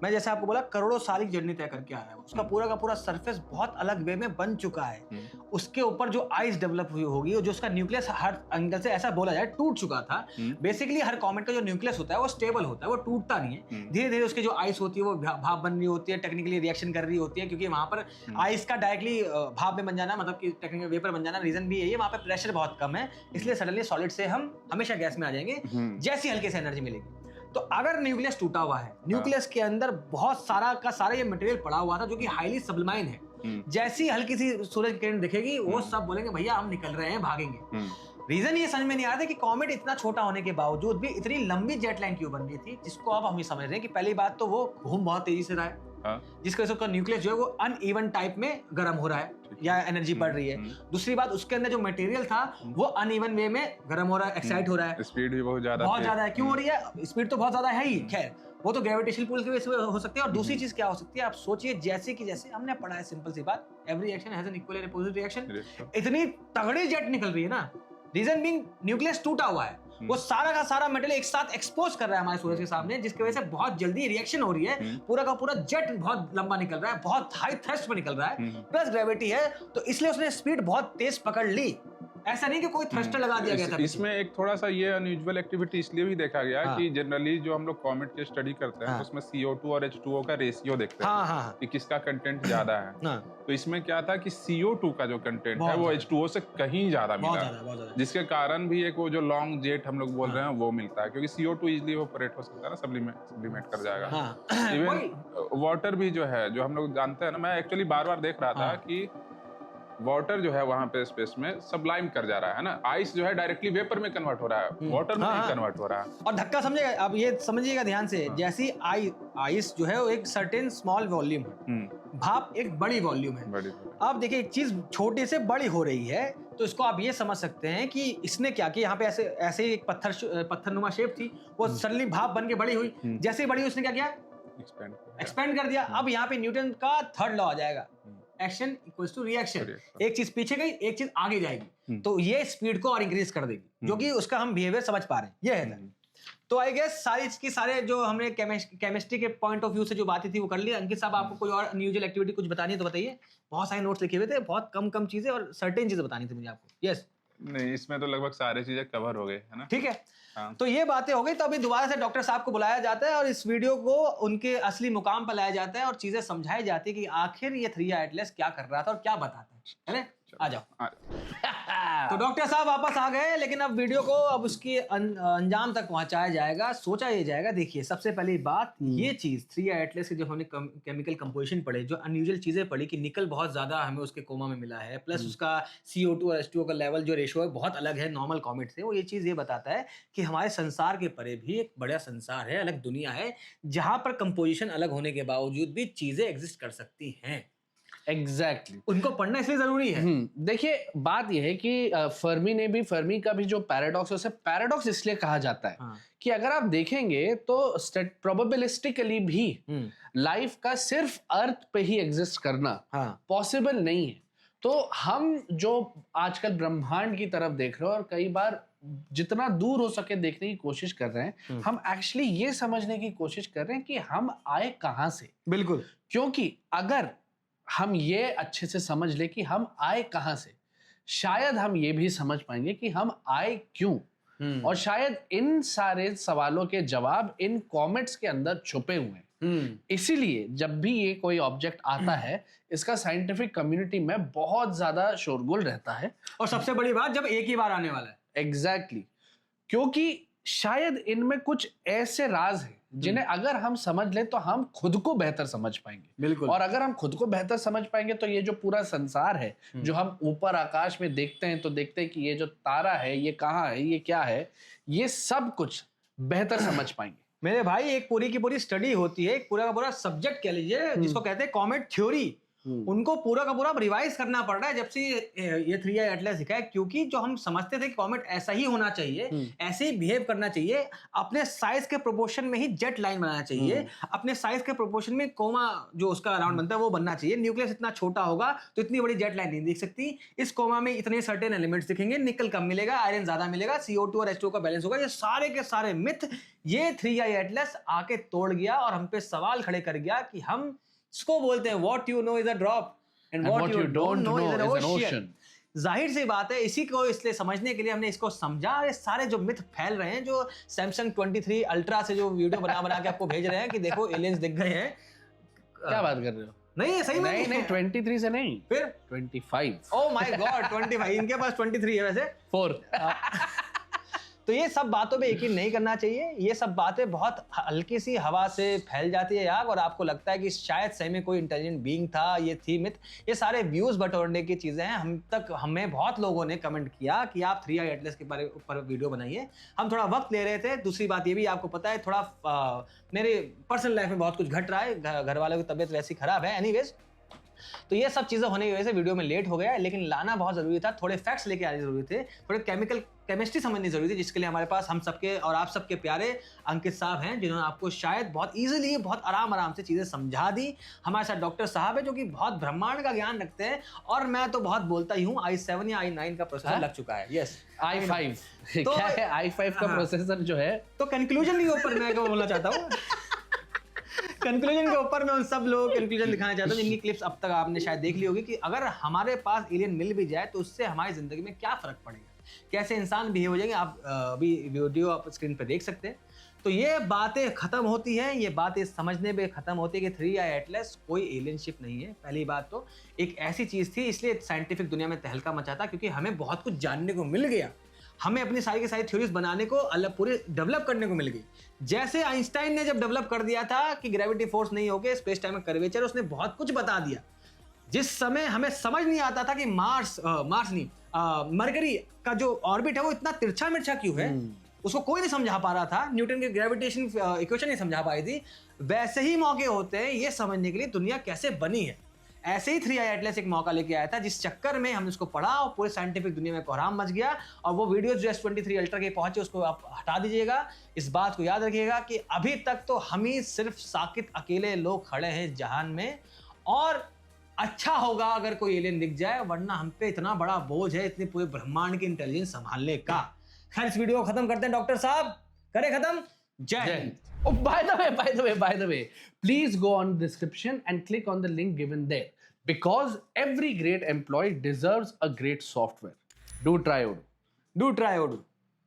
मैं जैसे आपको बोला करोड़ों साल की जर्नी तय करके आया है, उसका पूरा का पूरा सरफेस बहुत अलग वे में बन चुका है। उसके ऊपर जो आइस डेवलप हुई होगी और जो उसका न्यूक्लियस हर एंगल से ऐसा बोला जाए टूट चुका था। बेसिकली हर कॉमेट का जो न्यूक्लियस होता है वो स्टेबल होता है, वो टूटता नहीं है। धीरे धीरे उसकी जो आइस होती है वो भाप बन रही होती है, टेक्निकली रिएक्शन कर रही होती है, क्योंकि वहां पर आइस का डायरेक्टली भाप में बन जाना, मतलब कि टेक्निकल वेपर बन जाना, रीजन भी यही है, वहां पर प्रेशर बहुत कम है, इसलिए सडनली सॉलिड से हम हमेशा गैस में आ जाएंगे जैसी हल्के से एनर्जी मिलेगी। तो अगर न्यूक्लियस टूटा हुआ है, न्यूक्लियस के अंदर बहुत सारा का सारा ये मटेरियल पड़ा हुआ था जो कि हाईली सब्लिमाइन है, जैसी हल्की सी सूरज की किरण दिखेगी वो सब बोलेंगे भैया हम निकल रहे हैं, भागेंगे। रीजन ये समझ में नहीं आ रहा था कि कॉमेट इतना छोटा होने के बावजूद भी इतनी लंबी जेट लाइन क्यों बन रही थी, जिसको अब हम ये समझ रहे हैं कि पहली बात तो वो घूम बहुत तेजी से रहा है, जिसकी वजह से उसका न्यूक्लियस जो है वो अनइवन टाइप में गर्म हो रहा है या एनर्जी बढ़ रही है। दूसरी बात, उसके अंदर जो मटेरियल था वो अनइवन वे में गर्म हो रहा है, एक्साइट हो रहा है, स्पीड भी बहुत ज्यादा है। क्यों हो रही है? स्पीड तो बहुत ज्यादा है ही, खैर वो तो ग्रेविटेशनल पुल की वजह से हो सकती है। और दूसरी चीज क्या हो सकती है, आप सोचिए जैसे कि जैसे हमने पढ़ा है, सिंपल सी बात, every reaction has an equal and opposite reaction. इतनी तगड़ी जेट निकल रही है ना, रीजन बीइंग न्यूक्लियस टूटा हुआ है, वो सारा का सारा मटेरियल एक साथ एक्सपोज कर रहा है हमारे सूरज के सामने, जिसकी वजह से बहुत जल्दी रिएक्शन हो रही है, पूरा का पूरा जेट बहुत लंबा निकल रहा है, बहुत हाई थ्रस्ट में निकल रहा है, प्लस ग्रेविटी है, तो इसलिए उसने स्पीड बहुत तेज पकड़ ली। ऐसा नहीं कि कोई थ्रस्टर लगा दिया गया था। इसमें एक थोड़ा सा ये अनयूजुअल एक्टिविटी इसलिए भी देखा गया कि जनरली जो हम लोग कॉमेट की स्टडी करते हैं उसमें CO2 और H2O का रेशियो देखते हैं कि किसका कंटेंट ज्यादा है। तो इसमें क्या था कि CO2 का जो कंटेंट है वो H2O से कहीं ज्यादा मिला, जिसके कारण भी एक वो जो लॉन्ग जेट हम लोग बोल रहे हैं वो मिलता है, क्योंकि CO2 इजिली इवेपोरेट हो सकता है ना, सब्लिमेट कर जाएगा। इवन वाटर भी जो है, जो हम लोग जानते हैं ना, मैं एक्चुअली बार बार देख रहा था कि वाटर जो है वहां पे स्पेस में सबलाइम कर जा रहा है ना, आइस जो है डायरेक्टली वेपर में कन्वर्ट हो रहा है, वाटर में नहीं कन्वर्ट हो रहा है। और धक्का समझिएगा, अब ये समझिएगा ध्यान से, जैसी आइस जो है वो एक सर्टेन स्मॉल वॉल्यूम है, भाप एक बड़ी वॉल्यूम है। अब देखिए एक चीज छोटे से बड़ी हो रही है, तो इसको आप ये समझ सकते हैं कि इसने क्या किया, यहाँ पे ऐसे ही एक पत्थरनुमा शेप थी, वो सडनली भाप बन के बड़ी हुई, जैसे ही बड़ी हुई उसने क्या किया, एक्सपेंड कर दिया। अब यहाँ पे न्यूटन का थर्ड लॉ आ जाएगा, एक्शन इक्वल्स टू रिएक्शन। एक चीज पीछे गई, एक चीज आगे जाएगी, तो ये स्पीड को और इंक्रीज कर देगी, जो कि उसका हम बिहेवियर समझ पा रहे हैं, ये है। तो आई गेस सारे जो हमने केमिस्ट्री के पॉइंट ऑफ व्यू से जो बातें थी वो कर ली। अंकित साहब, आपको कोई और अनयूजुअल एक्टिविटी कुछ बतानी है तो बताइए। बहुत सारे नोट्स लिखे हुए थे, बहुत कम चीजें और सर्टेन चीजें बतानी थी मुझे आपको। यस नहीं, इसमें तो लगभग सारी चीजें कवर हो गई है ना। ठीक है, तो ये बातें हो गई, तो अभी दोबारा से डॉक्टर साहब को बुलाया जाता है और इस वीडियो को उनके असली मुकाम पर लाया जाता है और चीजें समझाई जाती है कि आखिर ये 3i एटलस क्या कर रहा था और क्या बताता है। अरे आ जाओ। तो डॉक्टर साहब वापस आ गए, लेकिन अब वीडियो को अब उसकी अंजाम तक पहुंचाया जाएगा, सोचा ये जाएगा। देखिए सबसे पहली बात, ये चीज 3i एटलस की जब हमने केमिकल कंपोजिशन पढ़े, जो अनयूजुअल चीजें पढ़ी कि निकल बहुत ज्यादा हमें उसके कोमा में मिला है, प्लस उसका CO2 और H2O का लेवल जो रेशियो है बहुत अलग है नॉर्मल कॉमेट से। वो ये चीज ये बताता है कि हमारे संसार के परे भी एक बड़ा संसार है, अलग दुनिया है, जहां पर कंपोजिशन अलग होने के बावजूद भी चीजें एग्जिस्ट कर सकती हैं। एग्जैक्टली उनको पढ़ना इसलिए जरूरी है। देखिए बात यह है कि फर्मी का भी जो पैराडॉक्स है, उसे पैराडॉक्स इसलिए कहा जाता है कि अगर आप देखेंगे तो प्रोबेबिलिस्टिकली भी लाइफ का सिर्फ अर्थ पे ही एग्जिस्ट करना पॉसिबल नहीं है। तो हम जो आजकल ब्रह्मांड की तरफ देख रहे हैं और कई बार जितना दूर हो सके देखने की कोशिश कर रहे हैं, हम एक्चुअली ये समझने की कोशिश कर रहे हैं कि हम आए कहां से। बिल्कुल, क्योंकि अगर हम ये अच्छे से समझ ले कि हम आए कहां से, शायद हम ये भी समझ पाएंगे कि हम आए क्यों। और शायद इन सारे सवालों के जवाब इन कॉमेट्स के अंदर छुपे हुए हैं। इसीलिए जब भी ये कोई ऑब्जेक्ट आता है, इसका साइंटिफिक कम्युनिटी में बहुत ज्यादा शोरगुल रहता है। और सबसे बड़ी बात, जब एक ही बार आने वाला है। एग्जैक्टली, क्योंकि शायद इनमें कुछ ऐसे राज हैं जिन्हें अगर हम समझ लें तो हम खुद को बेहतर समझ पाएंगे। बिल्कुल। और अगर हम खुद को बेहतर समझ पाएंगे तो ये जो पूरा संसार है, जो हम ऊपर आकाश में देखते हैं, तो देखते हैं कि ये जो तारा है ये कहाँ है, ये क्या है, ये सब कुछ बेहतर समझ पाएंगे। मेरे भाई, एक पूरी की पूरी स्टडी होती है, एक पूरा का पूरा सब्जेक्ट कह लीजिए, जिसको कहते हैं कॉमेट थ्योरी। उनको पूरा का पूरा रिवाइज करना पड़ रहा है जब से ये 3i एटलस दिखा है, क्योंकि जो हम समझते थे कि कॉमेट ऐसा ही होना चाहिए, ऐसे ही बिहेव करना चाहिए, अपने साइज के प्रोपोर्शन में ही जेट लाइन बनाना चाहिए, अपने साइज के प्रोपोर्शन में कोमा जो उसका राउंड बनता है वो बनना चाहिए। न्यूक्लियस इतना छोटा होगा तो इतनी बड़ी जेट लाइन नहीं दिख सकती, इस कोमा में इतने सर्टेन एलिमेंट्स दिखेंगे, निकल कम मिलेगा, आयरन ज्यादा मिलेगा, CO2 और H2O का बैलेंस होगा। ये सारे के सारे मिथ ये 3i एटलस आके तोड़ गया और हम पे सवाल खड़े कर गया कि हम इसको बोलते हैं what you know is a drop and what you don't know is an ocean। जाहिर सी बात है, इसी को इसलिए समझने के लिए हमने इसको समझा। ये सारे जो मिथ फैल रहे हैं, जो सैमसंग 23 अल्ट्रा से जो वीडियो बना के आपको भेज रहे हैं कि देखो एलियंस दिख गए हैं, क्या बात कर रहे हो? नहीं सही में नहीं 23 से नहीं, फिर 25। ओह माय गॉड, 25 इनके पास 23 है वैसे 4। तो ये सब बातों पे यकीन नहीं करना चाहिए। ये सब बातें बहुत हल्की सी हवा से फैल जाती है आग, और आपको लगता है कि शायद सही में कोई इंटेलिजेंट बीइंग था, ये थी मिथ। ये सारे व्यूज बटोरने की चीजें हैं। हमें बहुत लोगों ने कमेंट किया कि आप 3i एटलस के बारे ऊपर वीडियो बनाइए। हम थोड़ा वक्त ले रहे थे। दूसरी बात ये भी आपको पता है, थोड़ा मेरे पर्सनल लाइफ में बहुत कुछ घट रहा है, घर वालों की तबीयत वैसी खराब है। एनीवेज, तो ये सब चीजें होने की वजह से वीडियो में लेट हो गया, लेकिन लाना बहुत जरूरी था। थोड़े फैक्ट्स लेके आने जरूरी थे, थोड़े केमिस्ट्री समझनी जरूरी थी, जिसके लिए हमारे पास हम सबके और आप सबके प्यारे अंकित साहब हैं, जिन्होंने आपको शायद बहुत इजीली, बहुत आराम से चीजें समझा दी। हमारे साथ डॉक्टर साहब है, जो कि बहुत ब्रह्मांड का ज्ञान रखते हैं, और मैं तो बहुत बोलता ही हूँ। i7 या i9 का प्रोसेसर लग चुका है। यस, i5 तो क्या है? i5 का प्रोसेसर जो है, तो कंक्लूजन के ऊपर मैं क्या बोलना चाहता हूँ, कंक्लूजन के ऊपर मैं उन सब लोगों को कंक्लूजन दिखाना चाहता हूँ जिनकी क्लिप्स अब तक आपने शायद देख ली होगी, कि अगर हमारे पास एलियन मिल भी जाए तो उससे हमारी जिंदगी में क्या फर्क पड़ेगा, कैसे इंसान बिहेव हो जाएंगे। आप अभी वीडियो आप स्क्रीन पे देख सकते हैं। तो ये बातें खत्म होती हैं, ये बातें समझने पे खत्म होती है कि 3i एटलस कोई एलियन शिप नहीं है। पहली बात तो एक ऐसी चीज थी, इसलिए साइंटिफिक दुनिया में तहलका मचा था, क्योंकि हमें बहुत कुछ जानने को मिल गया। हमें अपनी सारी की सारी थ्योरीज बनाने को, अलग पूरे डेवलप करने को मिल गई। जैसे आइंस्टाइन ने जब डेवलप कर दिया था कि ग्रेविटी फोर्स नहीं होके स्पेस टाइम में कर्वेचर, उसने बहुत कुछ बता दिया। जिस समय हमें समझ नहीं आता था कि मरकरी का जो ऑर्बिट है वो इतना तिरछा मिर्छा क्यों है, उसको कोई नहीं समझा पा रहा था, न्यूटन की ग्रेविटेशन इक्वेशन नहीं समझा पाई थी। वैसे ही मौके होते हैं ये समझने के लिए दुनिया कैसे बनी है। ऐसे ही 3i एटलस एक मौका लेके आया था, जिस चक्कर में हमने उसको पढ़ा और पूरे साइंटिफिक दुनिया में कोहराम मच गया। और वो वीडियोस जो S23 अल्ट्रा के पहुंचे उसको आप हटा दीजिएगा। इस बात को याद रखिएगा कि अभी तक तो हम ही सिर्फ साकित अकेले लोग खड़े हैं जहान में, और अच्छा होगा अगर कोई एलियन दिख जाए, वरना हम पे इतना बड़ा बोझ है इतने पूरे ब्रह्मांड की इंटेलिजेंस संभालने का। खैर, इस वीडियो को खत्म करते हैं। डॉक्टर साहब करें खत्म। जय Hind. Oh, by the way, please go on the description and click on the link given there, because every great employee deserves a great software. Do try, Odoo. Do try, Odoo.